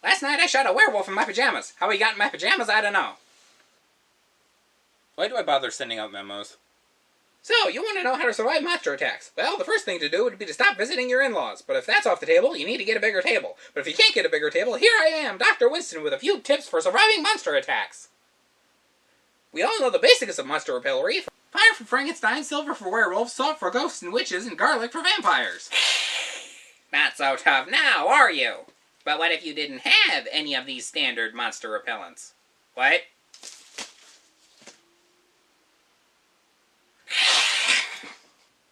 Last night I shot a werewolf in my pajamas. How he got in my pajamas, I don't know. Why do I bother sending out memos? So, you want to know how to survive monster attacks? Well, the first thing to do would be to stop visiting your in-laws. But if that's off the table, you need to get a bigger table. But if you can't get a bigger table, here I am, Dr. Winston, with a few tips for surviving monster attacks. We all know the basics of monster repellery. Fire for Frankenstein, silver for werewolves, salt for ghosts and witches, and garlic for vampires. Not so tough now, are you? But what if you didn't have any of these standard monster repellents? What?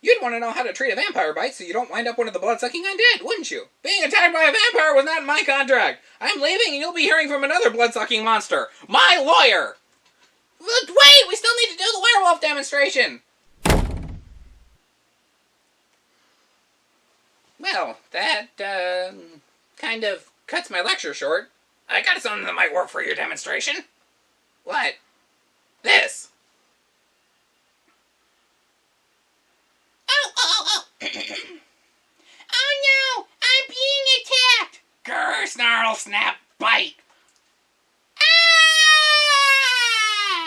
You'd want to know how to treat a vampire bite so you don't wind up one of the blood-sucking undead, wouldn't you? Being attacked by a vampire was not in my contract. I'm leaving and you'll be hearing from another blood-sucking monster. My lawyer! But wait, we still need to do the werewolf demonstration! Well, that, kind of cuts my lecture short. I got something that might work for your demonstration. What? This. Oh. Oh no, I'm being attacked! Grr, snarl, snap, bite!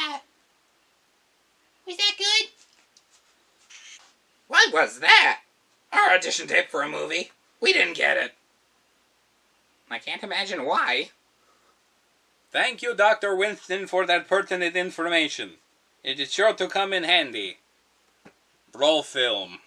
Ah! Was that good? What was that? Our audition tape for a movie. We didn't get it. I can't imagine why. Thank you, Dr. Winston, for that pertinent information. It is sure to come in handy. Roll film.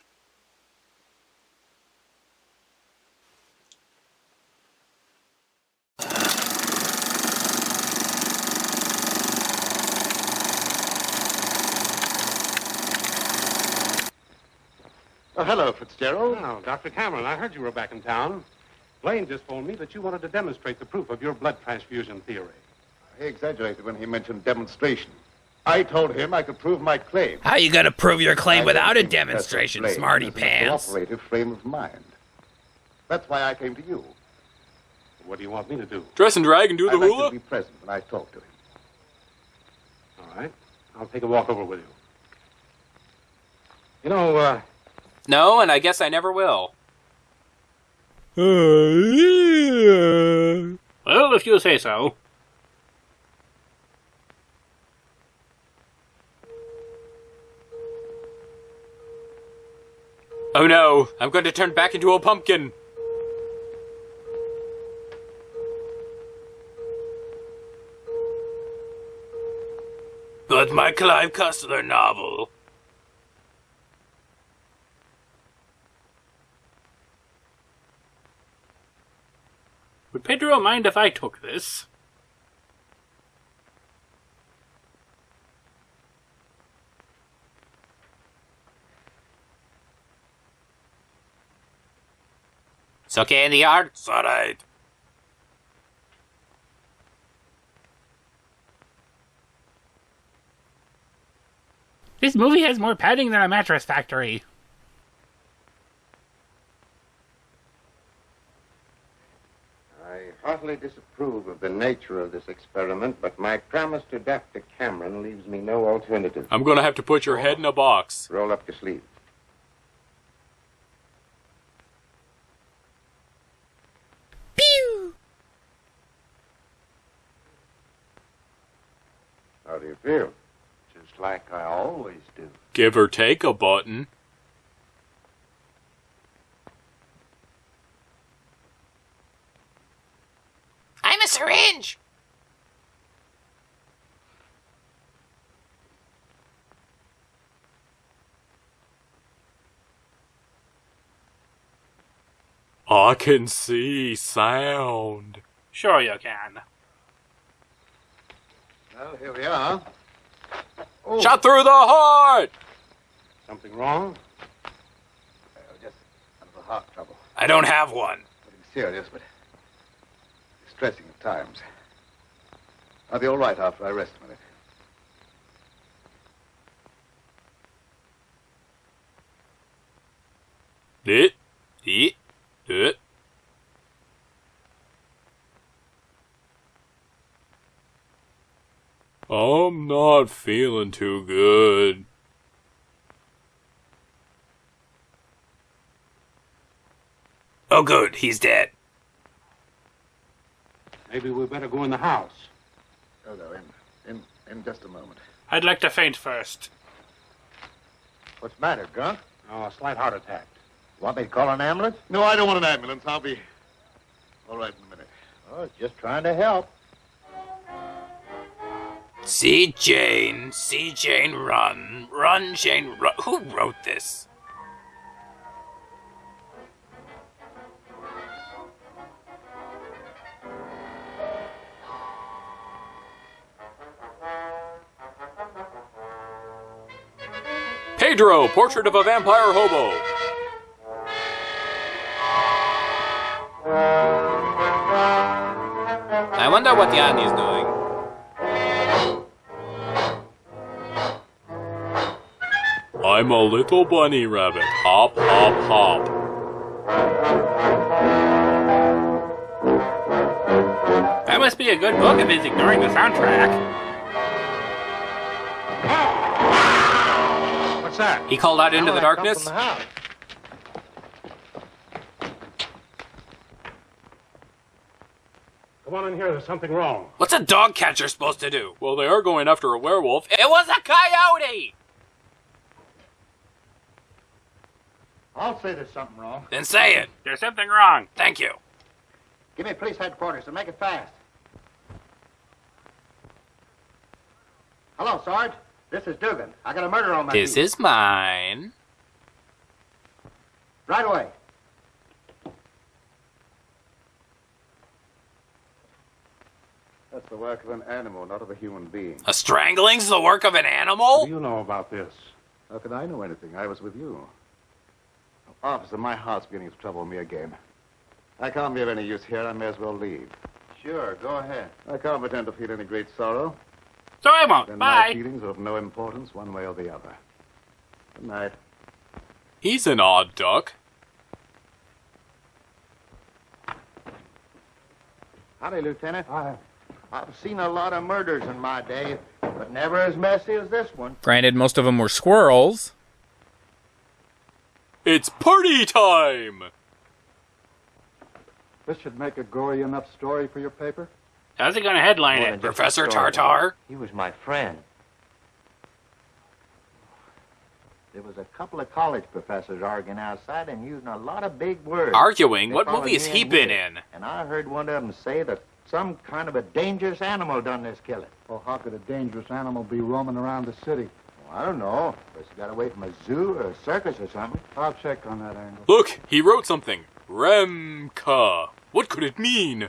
Oh, hello, Fitzgerald. Oh, Dr. Cameron, I heard you were back in town. Blaine just told me that you wanted to demonstrate the proof of your blood transfusion theory. He exaggerated when he mentioned demonstration. I told him I could prove my claim. How you gonna prove your claim I without a don't think demonstration, Professor smarty Blaine is in a pants? cooperative frame of mind. That's why I came to you. What do you want me to do? Dress and drag and do the I'd like hula? to be present when I talk to him. All right. I'll take a walk over with you. You know, No, and I guess I never will. Well, if you say so. Oh no, I'm going to turn back into a pumpkin. But my Clive Cussler novel. Would Pedro mind if I took this? okay in the yard? It's alright. This movie has more padding than a mattress factory. I heartily disapprove of the nature of this experiment, but my promise to Dr. Cameron leaves me no alternative. I'm gonna have to put your head in a box. Roll up your sleeve. Pew! How do you feel? Just like I always do. Give or take a button. I'm a syringe. I can see sound. Sure you can. Well, here we are. Oh. Shot through the heart! Something wrong? Just a little heart trouble. I don't have one. Nothing serious, but distressing at times. I'll be all right after I rest a minute. It. I'm not feeling too good. Oh good, he's dead. Maybe we better go in the house. Oh, no, in just a moment. I'd like to faint first. What's the matter, Gunk? Oh, a slight heart attack. Want me to call an ambulance? No, I don't want an ambulance. I'll be all right in a minute. Oh, just trying to help. See Jane, run. Run, Jane, run. Who wrote this? Pedro, Portrait of a Vampire Hobo. I wonder what Yanni's doing. I'm a little bunny rabbit. Hop, hop, hop. That must be a good book if he's ignoring the soundtrack. What's that? He called out into the darkness. From the house. Come on in here, there's something wrong. What's a dog catcher supposed to do? Well, they are going after a werewolf. It was a coyote! I'll say there's something wrong. Then say it. There's something wrong. Thank you. Give me police headquarters and make it fast. Hello, Sarge. This is Dugan. I got a murder on my This feet. is mine. Right away. That's the work of an animal, not of a human being. A strangling's the work of an What animal? do you know about this? How could I know anything? I was with you. Officer, my heart's beginning to trouble me again. I can't be of any use here. I may as well leave. Sure, go ahead. I can't pretend to feel any great sorrow. So I won't. Then Bye. my feelings are of no importance one way or the other. Good night. He's an odd duck. Howdy, Lieutenant. I've seen a lot of murders in my day, but never as messy as this one. Granted, most of them were squirrels. It's party time! This should make a gory enough story for your paper. How's he gonna headline More it? than just a Professor story. Tartar? He was my friend. There was a couple of college professors arguing outside and using a lot of big words. Arguing? They What followed movie has me he in been with it. in? And I heard one of them say that some kind of a dangerous animal done this killing. Well, how could a dangerous animal be roaming around the city? Well, I don't know. But you got away from a zoo or a circus or something. I'll check on that angle. Look, he wrote something. Remka. What could it mean?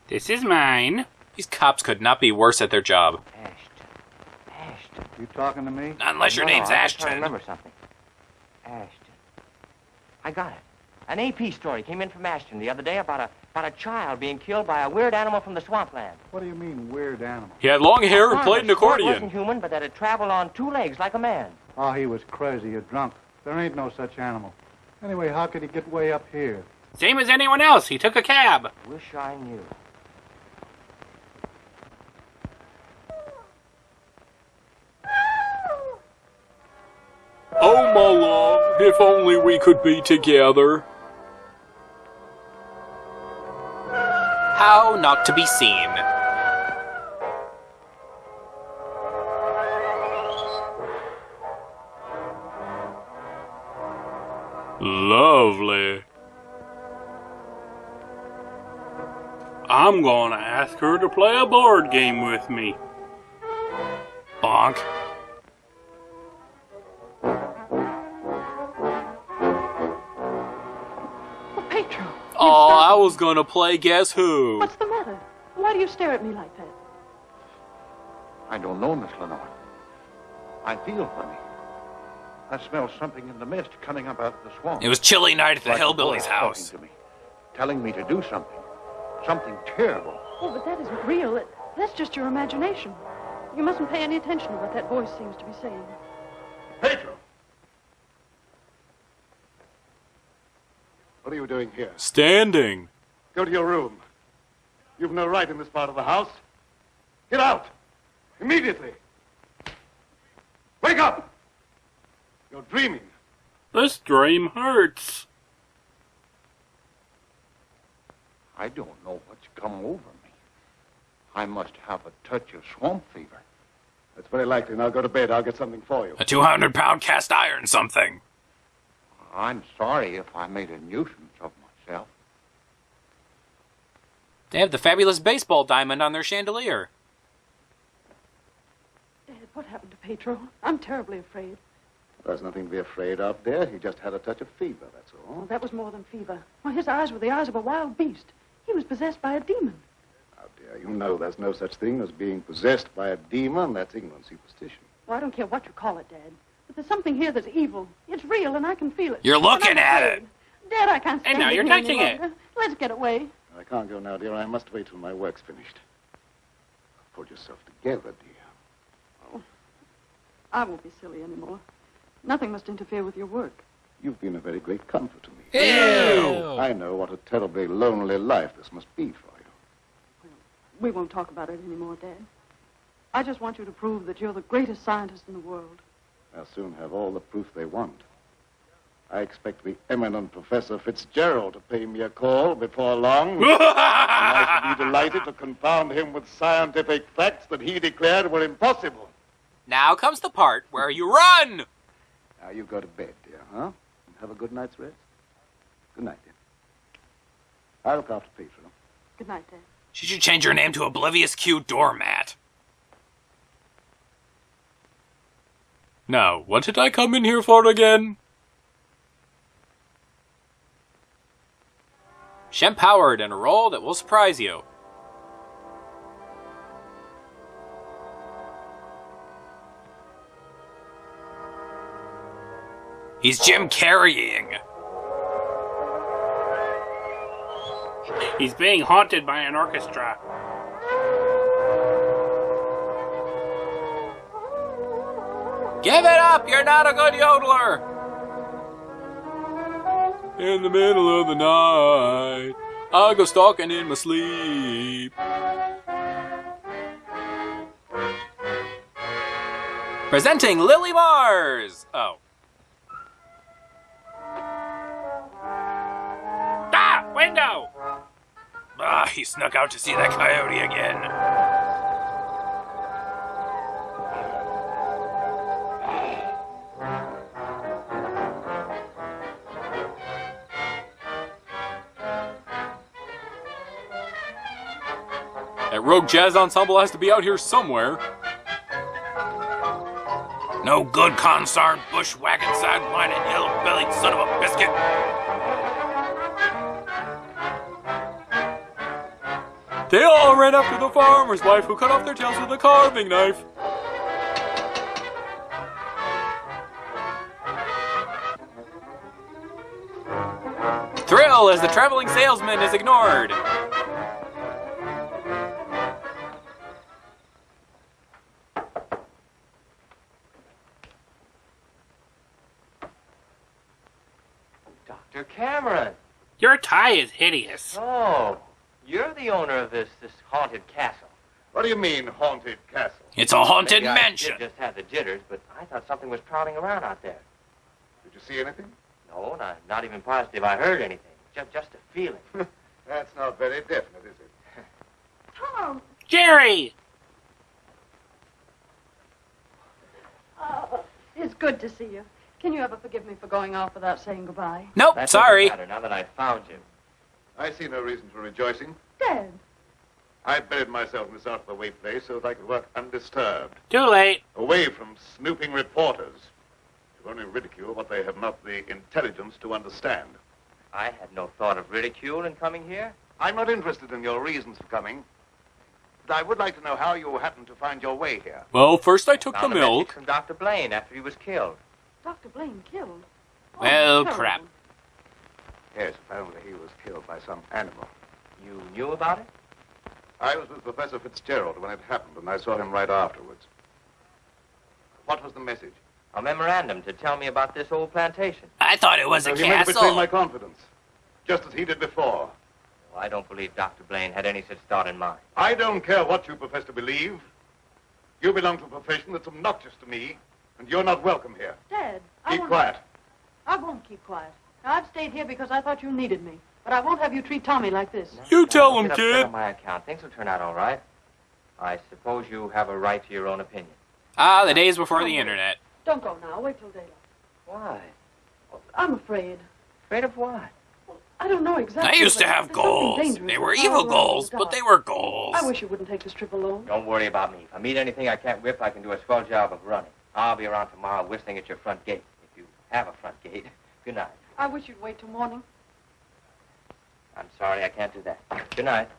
This is mine. These cops could not be worse at their job. Ashton. You talking to me? Not unless your No, name's I'm just trying to Ashton. remember something. Ashton. I got it. An AP story came in from Ashton the other day about a child being killed by a weird animal from the swampland. What do you mean, weird animal? He had long hair and played an It accordion. wasn't human, but that it traveled on two legs like a man. Oh, he was crazy or drunk. There ain't no such animal. Anyway, how could he get way up here? Same as anyone else. He took a cab. Wish I knew. Oh, my love, if only we could be together. How not to be seen. Lovely. I'm gonna ask her to play a board game with me. Bonk. Pedro. Oh, I was gonna play Guess Who. What's the matter? Why do you stare at me like that? I don't know, Miss Lenore. I feel funny. I smell something in the mist coming up out of the swamp. It was chilly night at the Like a hillbilly's voice house. talking to me, telling me to do something. Something terrible. Oh, but that isn't real. That's just your imagination. You mustn't pay any attention to what that voice seems to be saying. Pedro! What are you doing here? Standing. Go to your room. You've no right in this part of the house. Get out! Immediately! Wake up! You're dreaming. This dream hurts. I don't know what's come over me. I must have a touch of swamp fever. That's very likely. Now go to bed. I'll get something for you. A 200-pound cast iron something. I'm sorry if I made a nuisance of myself. They have the fabulous baseball diamond on their chandelier. Dad, what happened to Pedro? I'm terribly afraid. There's nothing to be afraid of, dear. He just had a touch of fever, that's all. Oh, that was more than fever. Why, his eyes were the eyes of a wild beast. He was possessed by a demon. Now, dear, you know there's no such thing as being possessed by a demon. That's ignorant superstition. Well, I don't care what you call it, Dad. But there's something here that's evil. It's real, and I can feel it. You're looking And I'm at afraid. it. Dad, I can't stand now it you're here any touching it. longer. Let's get away. I can't go now, dear. I must wait till my work's finished. Pull yourself together, dear. Oh, I won't be silly anymore. Nothing must interfere with your work. You've been a very great comfort to me. Ew! I know what a terribly lonely life this must be for you. We won't talk about it anymore, Dad. I just want you to prove that you're the greatest scientist in the world. They'll soon have all the proof they want. I expect the eminent Professor Fitzgerald to pay me a call before long. And I shall be delighted to confound him with scientific facts that he declared were impossible. Now comes the part where you run! Now you go to bed, dear, huh? And have a good night's rest. Good night, dear. I'll look after Pedro. Good night, Dad. She should change her name to Oblivious Q Doormat. Now, what did I come in here for again? Shemp Howard in a role that will surprise you. He's Jim Carreying. He's being haunted by an orchestra. Give it up! You're not a good yodeler! In the middle of the night, I go stalking in my sleep. Presenting Lily Mars! Oh. Ah! Window! Ah, he snuck out to see that coyote again. That rogue jazz ensemble has to be out here somewhere. No good consarn bushwhacking sidewinding hillbilly son of a biscuit. They all ran after the farmer's wife who cut off their tails with a carving knife. Bill as the traveling salesman is ignored. Dr. Cameron. Your tie is hideous. Oh, you're the owner of this haunted castle. What do you mean, haunted castle? It's a haunted Maybe mansion. I did just have the jitters, but I thought something was prowling around out there. Did you see anything? No, not even positive I heard anything. Just a feeling. That's not very definite, is it? Tom! Jerry! It's good to see you. Can you ever forgive me for going off without saying goodbye? Nope, That sorry. doesn't matter now that I've found you. I see no reason for rejoicing. Dad. I buried myself in this out-of-the-way place so that I could work undisturbed, Too late. away from snooping reporters who only ridicule what they have not the intelligence to understand. I had no thought of ridicule in coming here. I'm not interested in your reasons for coming, but I would like to know how you happened to find your way here. Well, first I took the Found a message milk. from Dr. Blaine after he was killed. Dr. Blaine killed? Well, terrible. crap. Yes, apparently he was killed by some animal. You knew about it? I was with Professor Fitzgerald when it happened, and I saw him right afterwards. What was the message? A memorandum to tell me about this old plantation. I thought it was a He meant to betray castle. my confidence, just as he did before. Well, I don't believe Dr. Blaine had any such thought in mind. I don't care what you profess to believe. You belong to a profession that's obnoxious to me, and you're not welcome here. Dad, Keep quiet. I won't keep quiet. Now, I've stayed here because I thought you needed me. But I won't have you treat Tommy like this. You tell Don't him, get upset kid. on my account. Things will turn out all right. I suppose you have a right to your own opinion. Ah, the days before the internet. Don't go now. Wait till daylight. Why? I'm afraid. Afraid of what? I don't know exactly. I used to but have there's something goals. dangerous They were with evil all around goals, the but dark. they were goals. I wish you wouldn't take this trip alone. Don't worry about me. If I meet anything I can't whip, I can do a swell job of running. I'll be around tomorrow whistling at your front gate. If you have a front gate. Good night. I wish you'd wait till morning. I'm sorry, I can't do that. Good night.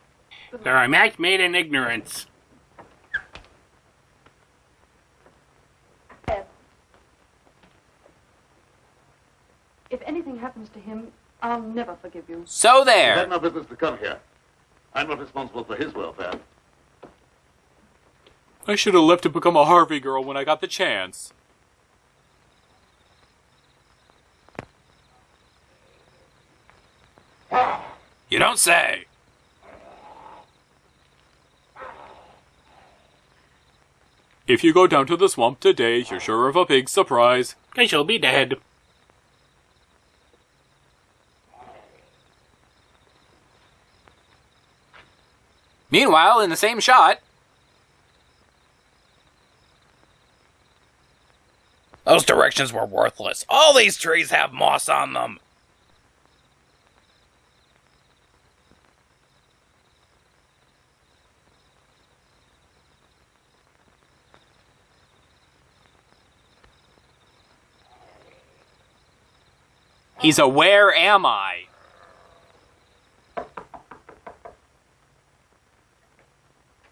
They're a match made in ignorance. If anything happens to him, I'll never forgive you. So You there. had no business to come here. I'm not responsible for his welfare. I should have left to become a Harvey girl when I got the chance. You don't say. If you go down to the swamp today, you're sure of a big surprise. I shall be dead. Meanwhile, in the same shot... Those directions were worthless. All these trees have moss on them. He's a where am I?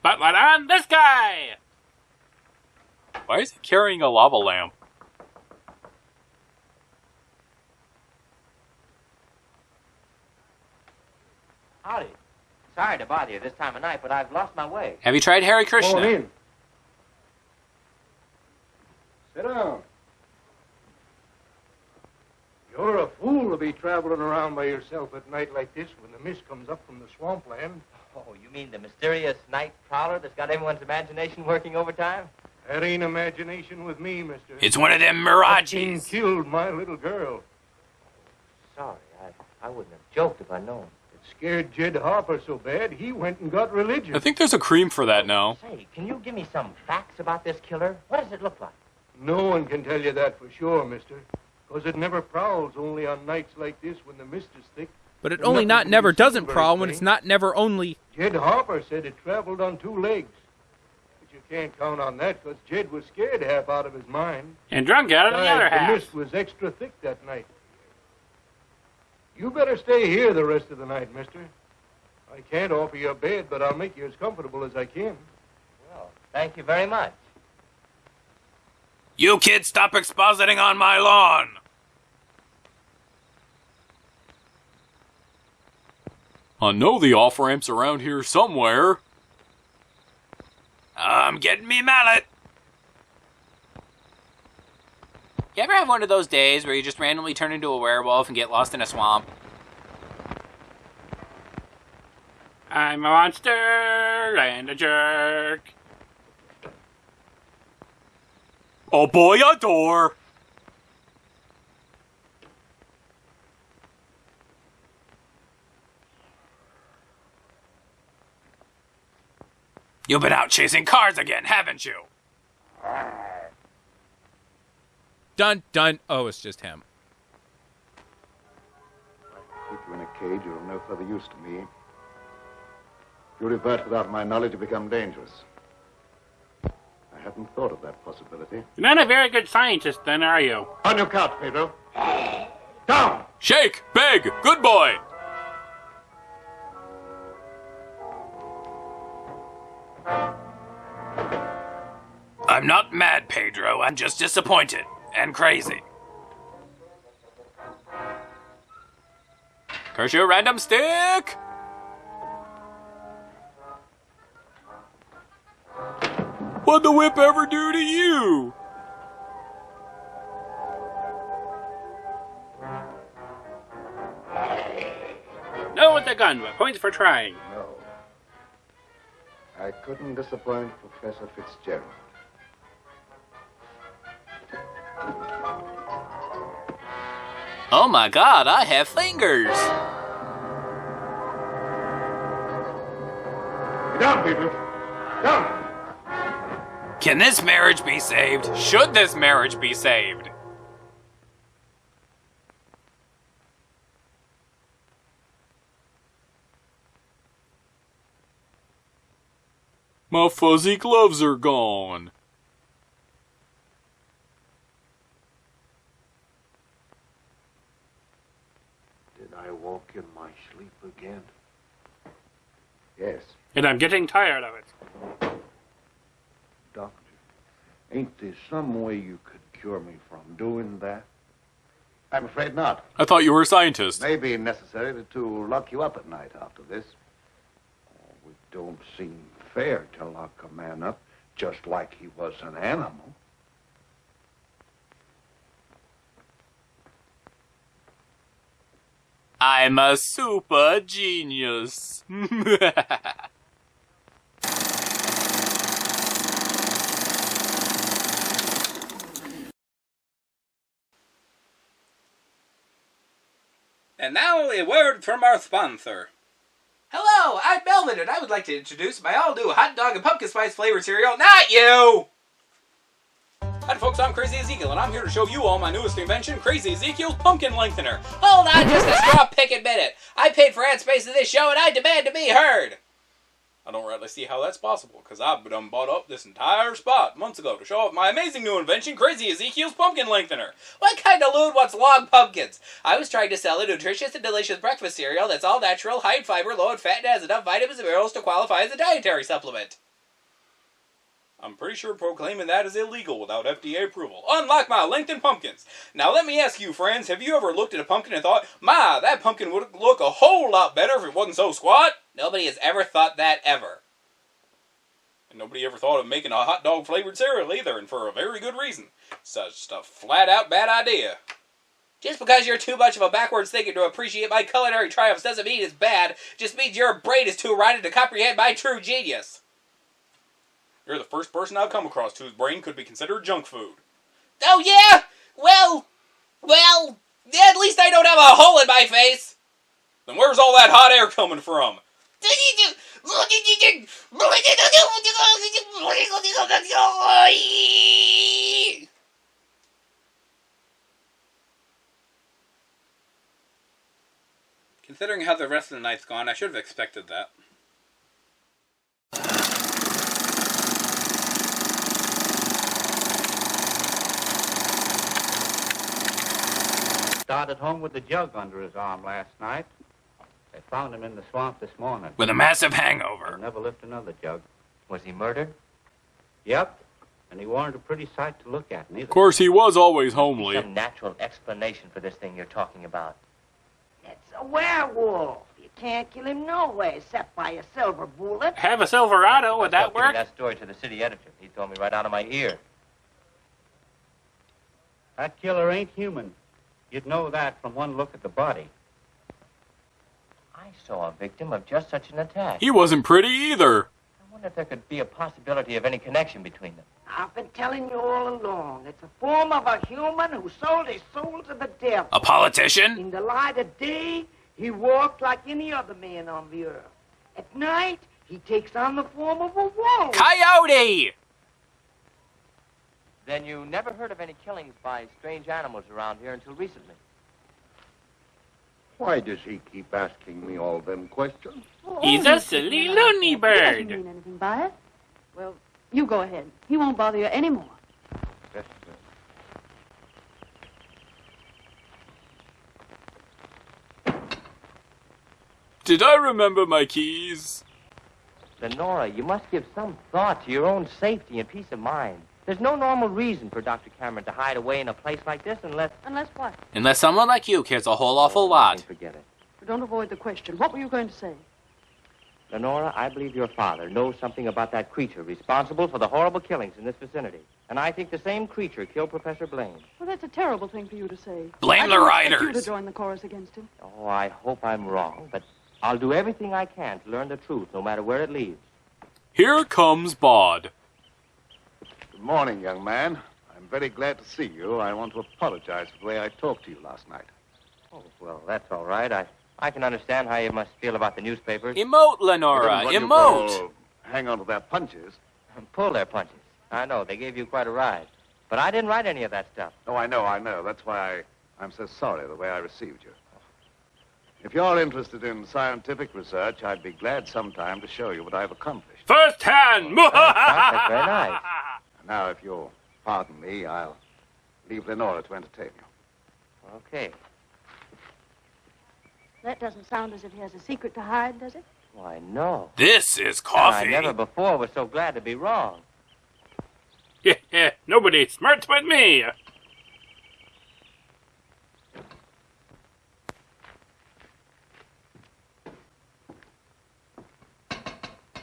Spotlight on this guy! Why is he carrying a lava lamp? Howdy. Sorry to bother you this time of night, but I've lost my way. Have you tried Hare Krishna? Come on in. Sit down. You're a fool to be traveling around by yourself at night like this when the mist comes up from the swampland. Oh, you mean the mysterious night prowler that's got everyone's imagination working overtime? That ain't imagination with me, mister. It's one of them That thing mirages. killed my little girl. Sorry, I wouldn't have joked if I'd known. It scared Jed Harper so bad, he went and got religion. I think there's a cream for that now. Say, can you give me some facts about this killer? What does it look like? No one can tell you that for sure, mister. Because it never prowls only on nights like this when the mist is thick. But it And only nothing not can never be seen doesn't very prowl when it's plain. not never only. Jed Harper said it traveled on 2 legs. But you can't count on that because Jed was scared half out of his mind. And drunk out of the Besides, other half. The mist was extra thick that night. You better stay here the rest of the night, mister. I can't offer you a bed, but I'll make you as comfortable as I can. Well, thank you very much. You kids stop expositing on my lawn. I know the off-ramp's around here somewhere. I'm getting me mallet. You ever have one of those days where you just randomly turn into a werewolf and get lost in a swamp? I'm a monster and a jerk. Oh boy, adore. You've been out chasing cars again, haven't you? Dun, dun. Oh, it's just him. Keep you in a cage, you're of no further use to me. If you revert without my knowledge, you become dangerous. I hadn't thought of that possibility. You're not a very good scientist, then, are you? On your couch, Pedro. Down! Shake, beg, good boy. I'm not mad, Pedro. I'm just disappointed and crazy. Curse your random stick. What'd the whip ever do to you? No with the gun, but points for trying. No. I couldn't disappoint Professor Fitzgerald. Oh my god, I have fingers. Get down, people. Down! Can this marriage be saved? Should this marriage be saved? My fuzzy gloves are gone. Did I walk in my sleep again? Yes. And I'm getting tired of it. Doctor, ain't there some way you could cure me from doing that? I'm afraid not. I thought you were a scientist. It may be necessary to lock you up at night after this. Oh, it don't seem fair to lock a man up just like he was an animal. I'm a super genius. And now a word from our sponsor. Hello, I'm Melvin, and I would like to introduce my all-new hot dog and pumpkin spice flavored cereal. Not you! Hi folks, I'm Crazy Ezekiel, and I'm here to show you all my newest invention, Crazy Ezekiel's Pumpkin Lengthener. Hold on just a straw-picking minute. I paid for ad space in this show, and I demand to be heard. I don't rightly see how that's possible, because I've done bought up this entire spot months ago to show off my amazing new invention, Crazy Ezekiel's Pumpkin Lengthener. What kind of lewd wants long pumpkins? I was trying to sell a nutritious and delicious breakfast cereal that's all natural, high in fiber, low in fat, and has enough vitamins and minerals to qualify as a dietary supplement. I'm pretty sure proclaiming that is illegal without FDA approval, unlike my lengthened pumpkins. Now let me ask you friends, have you ever looked at a pumpkin and thought, my, that pumpkin would look a whole lot better if it wasn't so squat? Nobody has ever thought that ever. And nobody ever thought of making a hot dog flavored cereal either, and for a very good reason. It's just a flat out bad idea. Just because you're too much of a backwards thinker to appreciate my culinary triumphs doesn't mean it's bad, it just means your brain is too rotten to comprehend my true genius. You're the first person I've come across whose brain could be considered junk food. Oh yeah? Well, at least I don't have a hole in my face. Then where's all that hot air coming from? Considering how the rest of the night's gone, I should have expected that. Started home with the jug under his arm last night. They found him in the swamp this morning. With a massive hangover. He'll never lift another jug. Was he murdered? Yep. And he weren't a pretty sight to look at, neither. Of course, he was always homely. Some natural explanation for this thing you're talking about. It's a werewolf. You can't kill him no way except by a silver bullet. Have a Silverado, would that Giving work? that story to the city editor. He told me right out of my ear. That killer ain't human. You'd know that from one look at the body. I saw a victim of just such an attack. He wasn't pretty either. I wonder if there could be a possibility of any connection between them. I've been telling you all along. It's a form of a human who sold his soul to the devil. A politician? In the light of day, he walked like any other man on the earth. At night, he takes on the form of a wolf. Coyote! Then you never heard of any killings by strange animals around here until recently? Why does he keep asking me all them questions? He's a silly loony He bird. doesn't mean anything by it. Well, you go ahead. He won't bother you anymore. Did I remember my keys? Lenora, you must give some thought to your own safety and peace of mind. There's no normal reason for Dr. Cameron to hide away in a place like this unless... Unless what? Unless someone like you cares a whole awful lot. Forget it. Don't avoid the question. What were you going to say? Lenora, I believe your father knows something about that creature responsible for the horrible killings in this vicinity. And I think the same creature killed Professor Blaine. Well, that's a terrible thing for you to say. Blame the I didn't expect you writers. to join the chorus against him. Oh, I hope I'm wrong, but I'll do everything I can to learn the truth, no matter where it leads. Here comes Bod. Good morning, young man. I'm very glad to see you. I want to apologize for the way I talked to you last night. Oh, well, that's all right. I can understand how you must feel about the newspapers. Emote, Lenora, What you emote. call hang on to their punches. Pull their punches. I know, they gave you quite a ride. But I didn't write any of that stuff. Oh, I know. That's why I'm so sorry the way I received you. If you're interested in scientific research, I'd be glad sometime to show you what I've accomplished. First hand! That's very nice. Now, if you'll pardon me, I'll leave Lenora to entertain you. Okay. That doesn't sound as if he has a secret to hide, does it? Why, no. This is coffee. I never before was so glad to be wrong. Nobody smarts but me.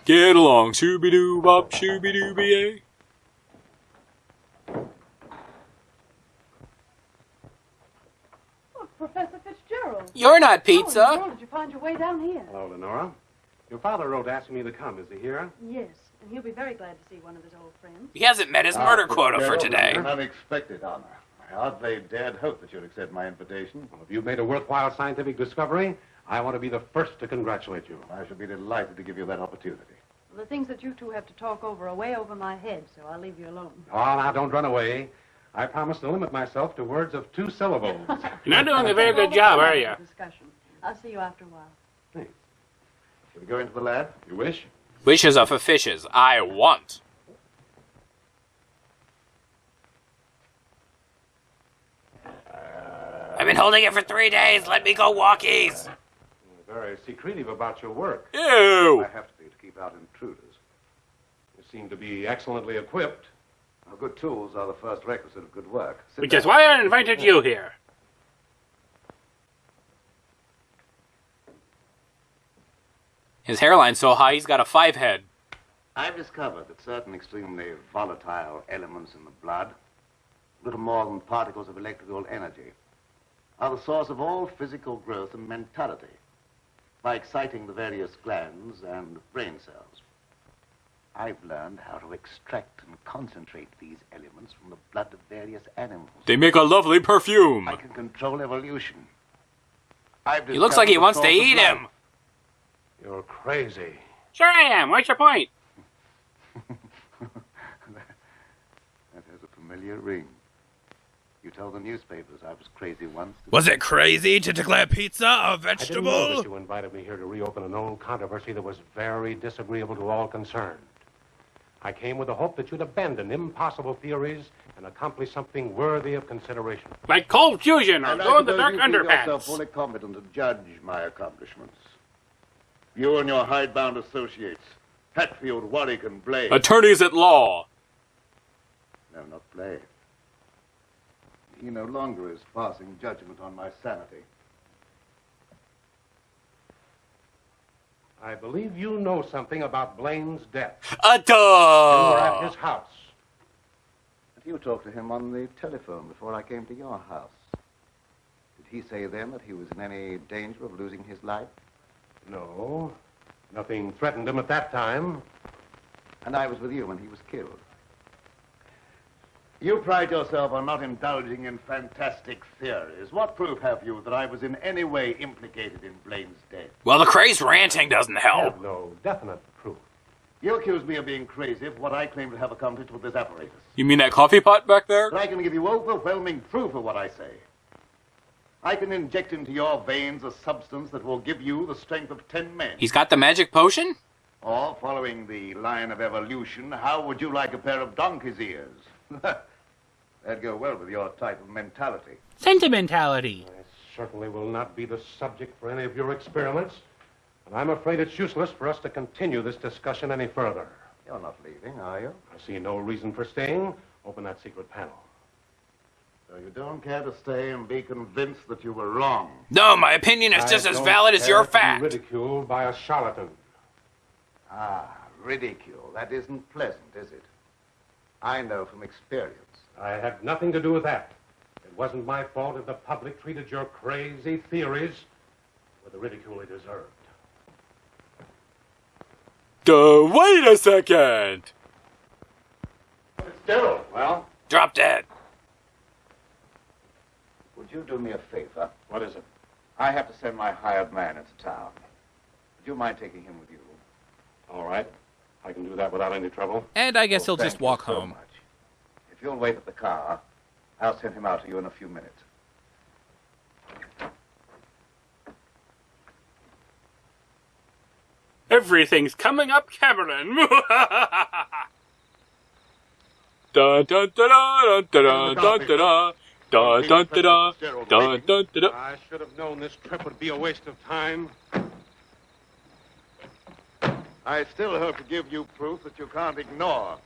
Get along, shooby-doo-bop, shooby-dooby-ay. Oh, Professor Fitzgerald. You're not How in the pizza. world did you find your way down here? Hello, Lenora. Your father wrote asking me to come. Is he here? Yes, and he'll be very glad to see one of his old friends. He hasn't met his murder quota for today. An unexpected honor. I hardly dared hope that you'd accept my invitation. Well, if you've made a worthwhile scientific discovery, I want to be the first to congratulate you. I shall be delighted to give you that opportunity. Well, the things that you two have to talk over are way over my head, so I'll leave you alone. Oh, now, don't run away. I promise to limit myself to words of 2 syllables. You're not doing a very good job, are you? Discussion. I'll see you after a while. Shall we go into the lab? You wish? Wishes are for fishes. I want. I've been holding it for 3 days. Let me go walkies. You're very secretive about your work. Ew. I have to be to keep out intruders. You seem to be excellently equipped. Now, good tools are the first requisite of good work. Sit Which is down. why I invited you here. His hairline's so high he's got a 5 head. I've discovered that certain extremely volatile elements in the blood, little more than particles of electrical energy, are the source of all physical growth and mentality by exciting the various glands and brain cells. I've learned how to extract and concentrate these elements from the blood of various animals. They make a lovely perfume. I can control evolution. He looks like he wants to eat him. You're crazy. Sure I am. What's your point? That has a familiar ring. You told the newspapers I was crazy once. Was it crazy to declare pizza a I didn't know vegetable? that you invited me here to reopen an old controversy that was very disagreeable to all concerned. I came with the hope that you'd abandon impossible theories and accomplish something worthy of consideration. Like cold fusion or And I go in the suppose dark you feel yourself underpants. fully competent to judge my accomplishments. You and your hidebound associates, Hatfield, Warwick, and Blade. Attorneys at law. No, not Blade. He no longer is passing judgment on my sanity. I believe you know something about Blaine's death. A You were at duh! his house. You talked to him on the telephone before I came to your house. Did he say then that he was in any danger of losing his life? No. Nothing threatened him at that time. And I was with you when he was killed. You pride yourself on not indulging in fantastic theories. What proof have you that I was in any way implicated in Blaine's death? Well, the crazed ranting doesn't I help. have no definite proof. You accuse me of being crazy for what I claim to have accomplished with this apparatus. You mean that coffee pot back there? But I can give you overwhelming proof of what I say. I can inject into your veins a substance that will give you the strength of 10 men. He's got the magic potion? Or, following the line of evolution, how would you like a pair of donkey's ears? That'd go well with your type of mentality. Sentimentality. I certainly will not be the subject for any of your experiments. And I'm afraid it's useless for us to continue this discussion any further. You're not leaving, are you? I see no reason for staying. Open that secret panel. So you don't care to stay and be convinced that you were wrong? No, my opinion is just as valid as your fact. Ridiculed by a charlatan. Ah, ridicule. That isn't pleasant, is it? I know from experience. I had nothing to do with that. It wasn't my fault if the public treated your crazy theories with the ridicule they deserved. Wait a second! Still, well, Drop dead. would you do me a favor? What is it? I have to send my hired man into town. Would you mind taking him with you? All right. I can do that without any trouble. And I guess he'll Thank just you walk so home. much. If you'll wait at the car, I'll send him out to you in a few minutes. Everything's coming up, Cameron. Dun dun da da dun da da da dun da da dun dun da da. I should have known this trip would be a waste of time. I still hope to give you proof that you can't ignore.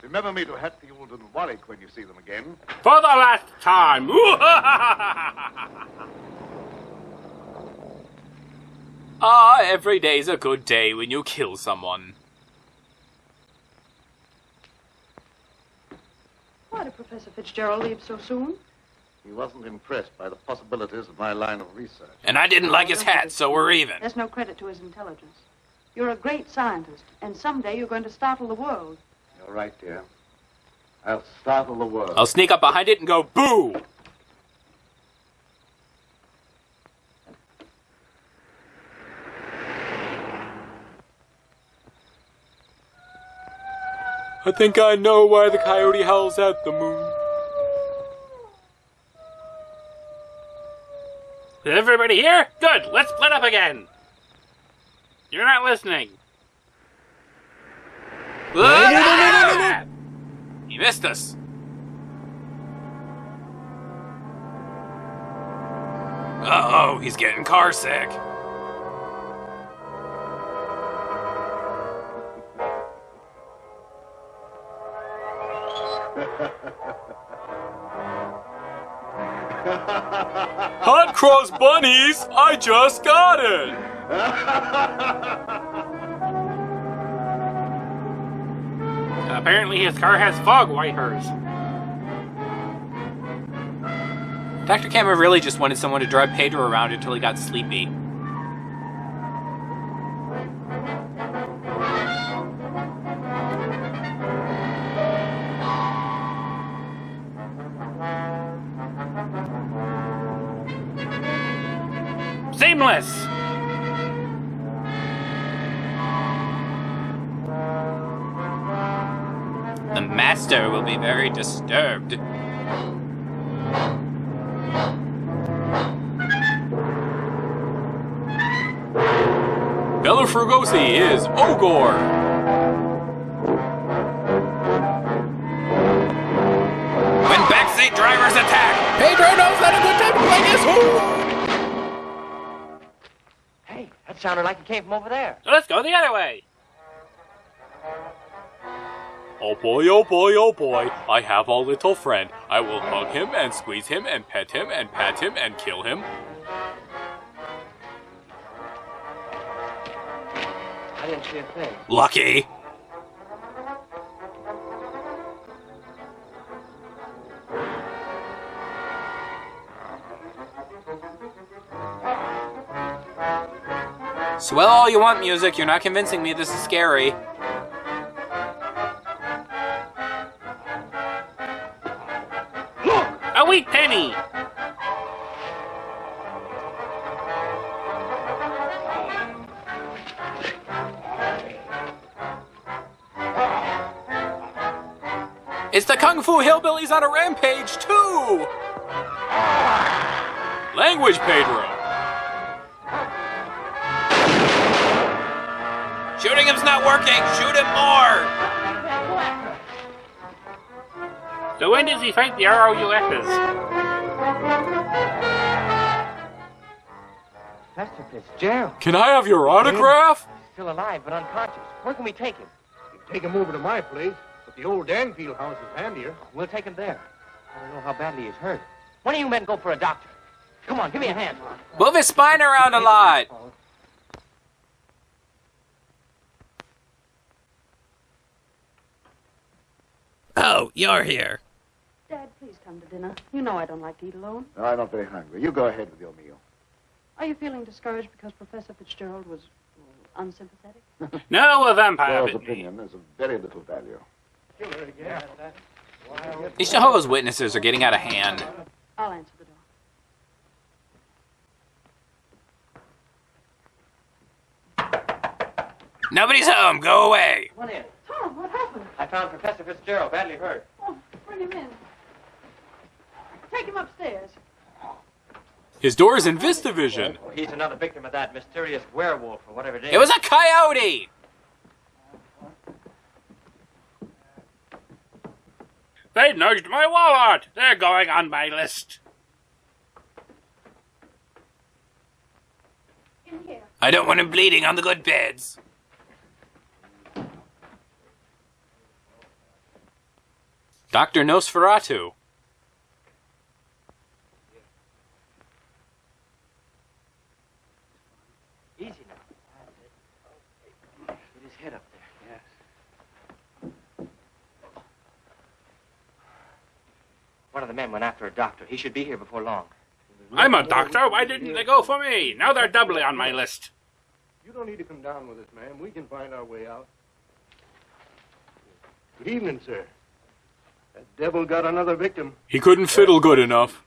Remember me to Hatfield and Warwick when you see them again. For the last time. Ah, every day's a good day when you kill someone. Why did Professor Fitzgerald leave so soon? He wasn't impressed by the possibilities of my line of research. And I didn't like his hat, so we're even. That's no credit to his intelligence. You're a great scientist, and someday you're going to startle the world. You're right, dear. I'll startle the world. I'll sneak up behind it and go, boo! I think I know why the coyote howls at the moon. Is everybody here? Good. Let's split up again. You're not listening. He missed us. Uh-oh, he's getting car sick. Hot cross bunnies! I just got it! Apparently his car has fog wipers. Dr. Cameron really just wanted someone to drive Pedro around until he got sleepy. Seamless! The master will be very disturbed. Bela Frugosi is Ogor. When backseat drivers attack, Pedro knows that a good time to play Guess Who! Hey, that sounded like it came from over there. So let's go the other way. oh boy, oh boy, oh boy, I have a little friend. I will hug him and squeeze him and pet him and pat him and kill him. I didn't see a thing. Lucky. Swell all you want, music. You're not convincing me this is scary. Look! A wheat penny! It's the Kung Fu Hillbillies on a rampage, too! Language, Pedro. Shooting him's not working! Shoot him more! So when does he fight the ROUFs? Professor Fitzgerald. Can I have your autograph? Still alive, but unconscious. Where can we take him? You can take him over to my place, but the old Danfield house is handier. We'll take him there. I don't know how badly he's hurt. One of you men go for a doctor. Come on, give me a hand. Move his spine around a lot! Oh, you're here. Dad, please come to dinner. You know I don't like to eat alone. No, I'm not very hungry. You go ahead with your meal. Are you feeling discouraged because Professor Fitzgerald was unsympathetic? No, a vampire. Charles' opinion is of very little value. These Jehovah's Witnesses are getting out of hand. I'll answer the door. Nobody's home. Go away. Come on in. Tom, what happened? I found Professor Fitzgerald badly hurt. Oh, bring him in. Take him upstairs. His door's in VistaVision. Oh, he's another victim of that mysterious werewolf or whatever it is. It was a coyote! They nudged my wallet. They're going on my list. In here. I don't want him bleeding on the good beds. Dr. Nosferatu. Easy now. Get his head up there. Yes. One of the men went after a doctor. He should be here before long. I'm a doctor. Why didn't they go for me? Now they're doubly on my list. You don't need to come down with us, ma'am. We can find our way out. Good evening, sir. That devil got another victim. He couldn't fiddle good enough.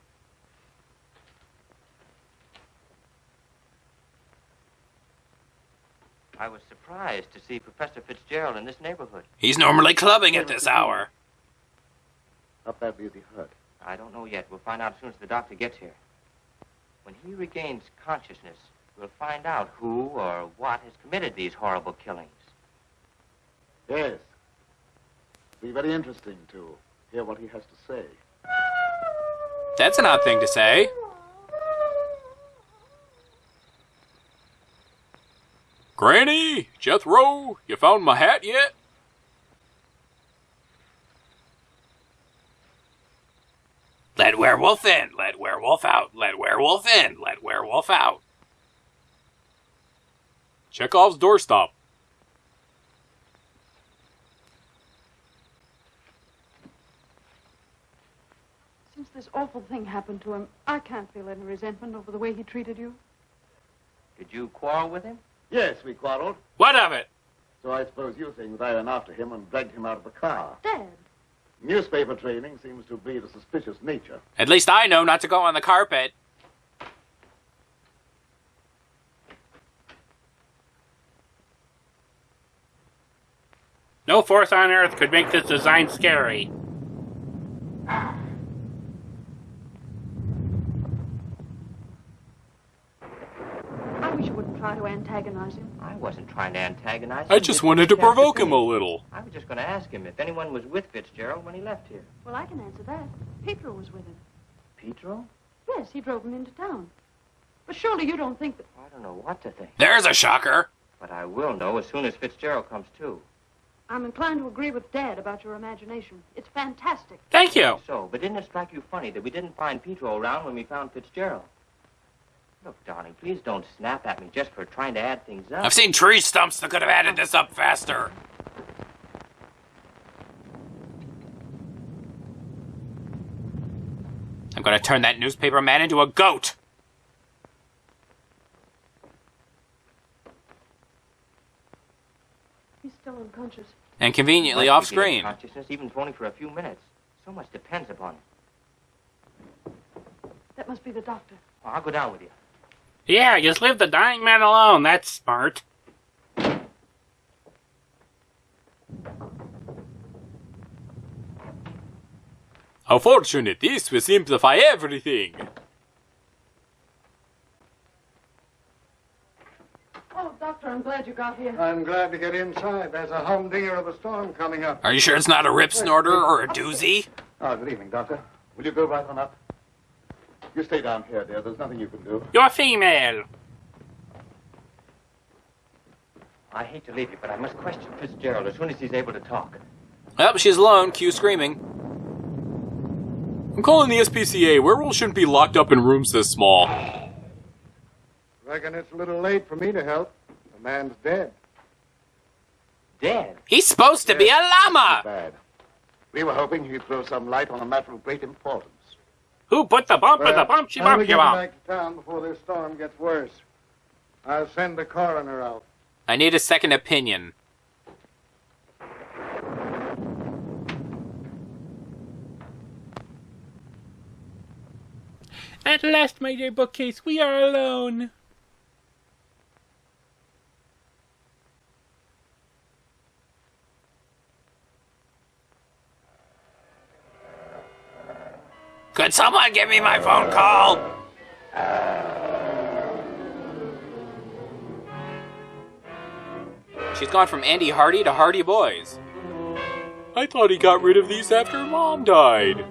I was surprised to see Professor Fitzgerald in this neighborhood. He's normally clubbing at this hour. How badly is he hurt? I don't know yet. We'll find out as soon as the doctor gets here. When he regains consciousness, we'll find out who or what has committed these horrible killings. Yes. It'll be very interesting to hear what he has to say. That's an odd thing to say. Granny, Jethro, you found my hat yet? Let werewolf in, let werewolf out, let werewolf in, let werewolf out. Chekhov's doorstop. Since this awful thing happened to him, I can't feel any resentment over the way he treated you. Did you quarrel with him? Yes, we quarreled. What of it? So I suppose you think that I went after him and dragged him out of the car. Dad. Newspaper training seems to breed a suspicious nature. At least I know not to go on the carpet. No force on Earth could make this design scary. I wish you wouldn't try to antagonize him. I wasn't trying to antagonize him. I just wanted to provoke him a little. I was just going to ask him if anyone was with Fitzgerald when he left here. Well, I can answer that. Pedro was with him. Pedro? Yes, he drove him into town. But surely you don't think that... I don't know what to think. There's a shocker. But I will know as soon as Fitzgerald comes to. I'm inclined to agree with Dad about your imagination. It's fantastic. Thank you. So, but didn't it strike you funny that we didn't find Pedro around when we found Fitzgerald? Look, darling, please don't snap at me just for trying to add things up. I've seen tree stumps that could have added this up faster. I'm gonna turn that newspaper man into a goat. He's still unconscious. And conveniently off screen. Consciousness, even if only for a few minutes. So much depends upon it. That must be the doctor. Well, I'll go down with you. Yeah, just leave the dying man alone. That's smart. How fortunate. This will simplify everything. Oh, Doctor, I'm glad you got here. I'm glad to get inside. There's a humdinger of a storm coming up. Are you sure it's not a rip snorter or a doozy? Oh, good evening, Doctor. Will you go right on up? You stay down here, dear. There's nothing you can do. You're female. I hate to leave you, but I must question Fitzgerald as soon as he's able to talk. Oh, she's alone. Cue screaming. I'm calling the SPCA. Werewolves shouldn't be locked up in rooms this small. Reckon it's a little late for me to help. The man's dead. Dead? He's supposed to be a llama! Bad. We were hoping he'd throw some light on a matter of great importance. Who put the bump in the bumpy I'll bumpy get bump? back to town before this storm gets worse. I'll send the coroner out. I need a second opinion. At last, my dear bookcase, we are alone. Could someone give me my phone call? She's gone from Andy Hardy to Hardy Boys. I thought he got rid of these after Mom died.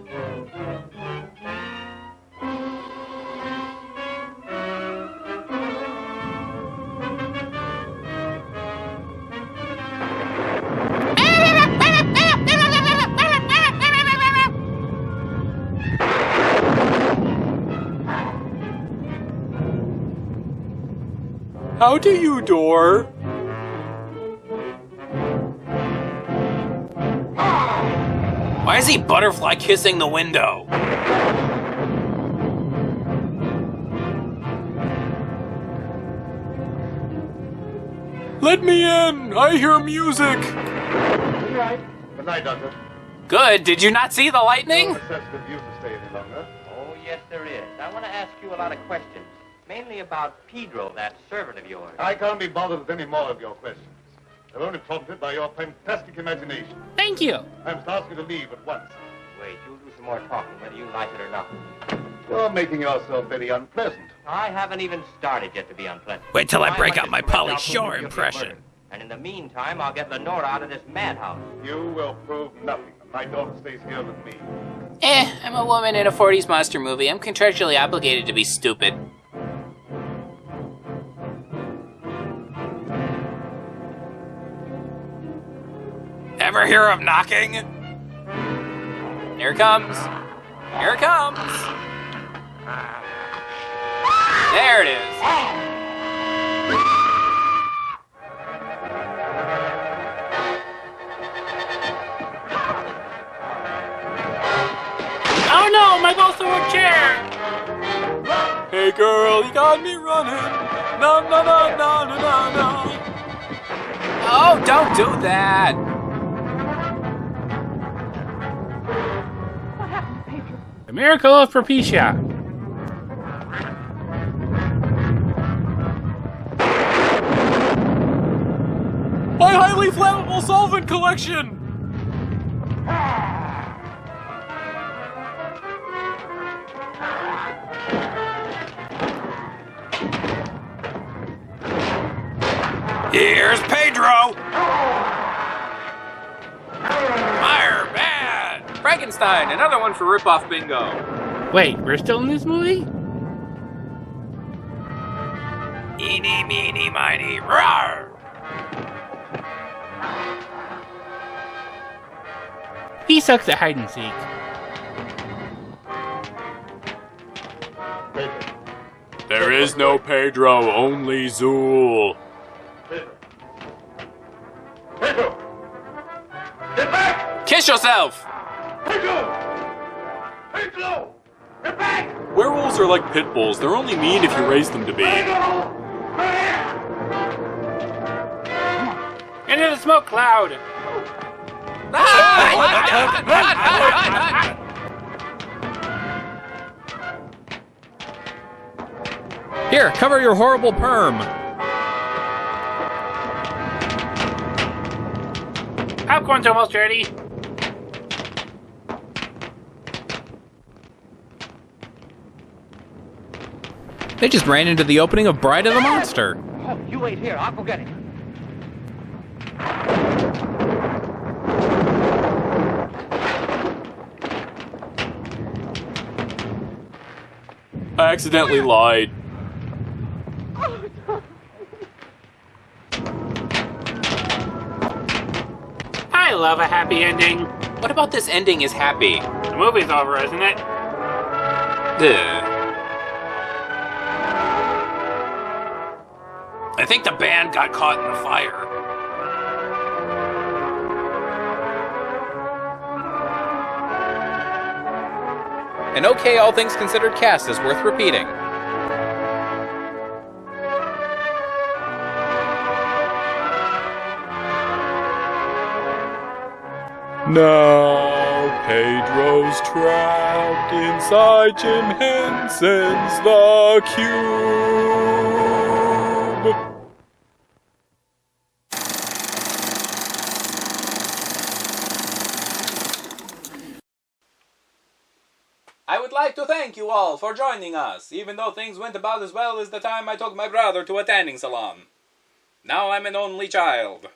How do you, door? Why is he butterfly kissing the window? Let me in! I hear music! Good night. Good night, Doctor. Good. Did you not see the lightning? No necessity for you to stay any longer. Oh, yes, there is. I want to ask you a lot of questions. Mainly about Pedro, that servant of yours. I can't be bothered with any more of your questions. They're only prompted by your fantastic imagination. Thank you. I must ask you to leave at once. Wait, you'll do some more talking, whether you like it or not. You're making yourself very unpleasant. I haven't even started yet to be unpleasant. Wait till I My break hunch out is my to find Pauly out Shore who's guilty of impression. murder. And in the meantime, I'll get Lenora out of this madhouse. You will prove nothing. My daughter stays here with me. I'm a woman in a 40s monster movie. I'm contractually obligated to be stupid. Ever hear of knocking? Here it comes. Here it comes. There it is. Oh no, my Bolsonaro chair! Hey girl, you got me running. No, no, no, no, no, no, no. Oh, don't do that. What happened to Pedro? The miracle of Propecia. My highly flammable solvent collection! Here's Pedro. Fire bad. Frankenstein, another one for ripoff bingo. Wait, we're still in this movie? Eeny, meeny, miny, roar. He sucks at hide and seek. There is no Pedro, only Zool. Pedro! Get back! Kiss yourself! Pedro! Pedro! Get back! Werewolves are like pit bulls. They're only mean if you raise them to be. Into the smoke cloud! Here, cover your horrible perm. Popcorn's almost ready. They just ran into the opening of Bride of the Monster. Oh, you wait here. I'll go get him. I accidentally lied. I love a happy ending. What about this ending is happy? The movie's over, isn't it? I think the band got caught in the fire. An okay, all things considered cast is worth repeating. Now Pedro's trapped inside Jim Henson's The Cube. I would like to thank you all for joining us, even though things went about as well as the time I took my brother to a tanning salon. Now I'm an only child.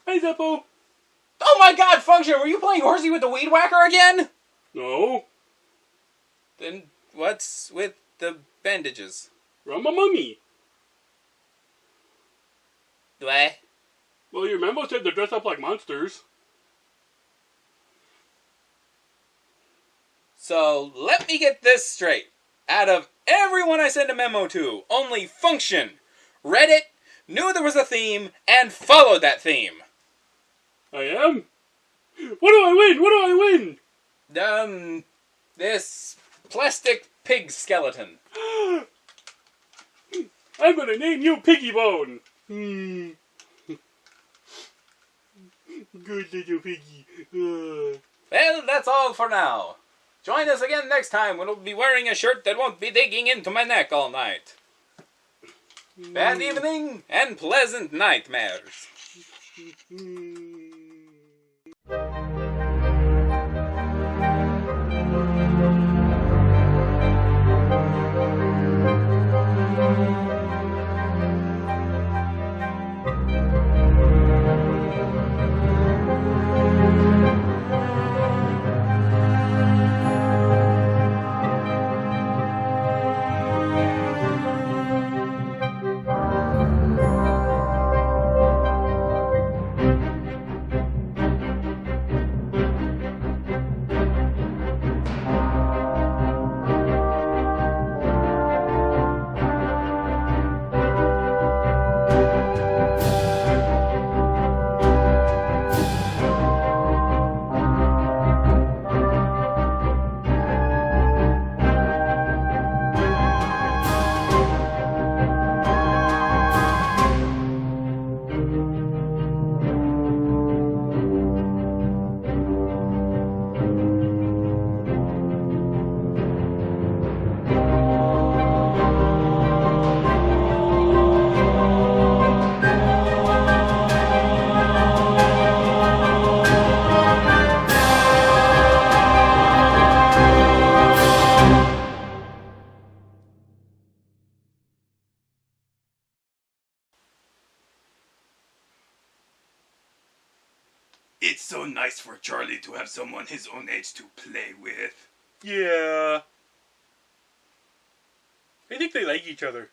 Hey, Zeppo. Oh my god, Function, were you playing horsey with the weed whacker again? No. Then what's with the bandages? I'm a mummy. What? Well, your memo said they're dressed up like monsters. So, let me get this straight. Out of everyone I sent a memo to, only Function read it, knew there was a theme, and followed that theme. I am? What do I win? What do I win? This plastic pig skeleton. I'm gonna name you Piggy Bone. Good little piggy. Well, that's all for now. Join us again next time when we'll be wearing a shirt that won't be digging into my neck all night. Bad evening and pleasant nightmares. It's so nice for Charlie to have someone his own age to play with. Yeah. I think they like each other.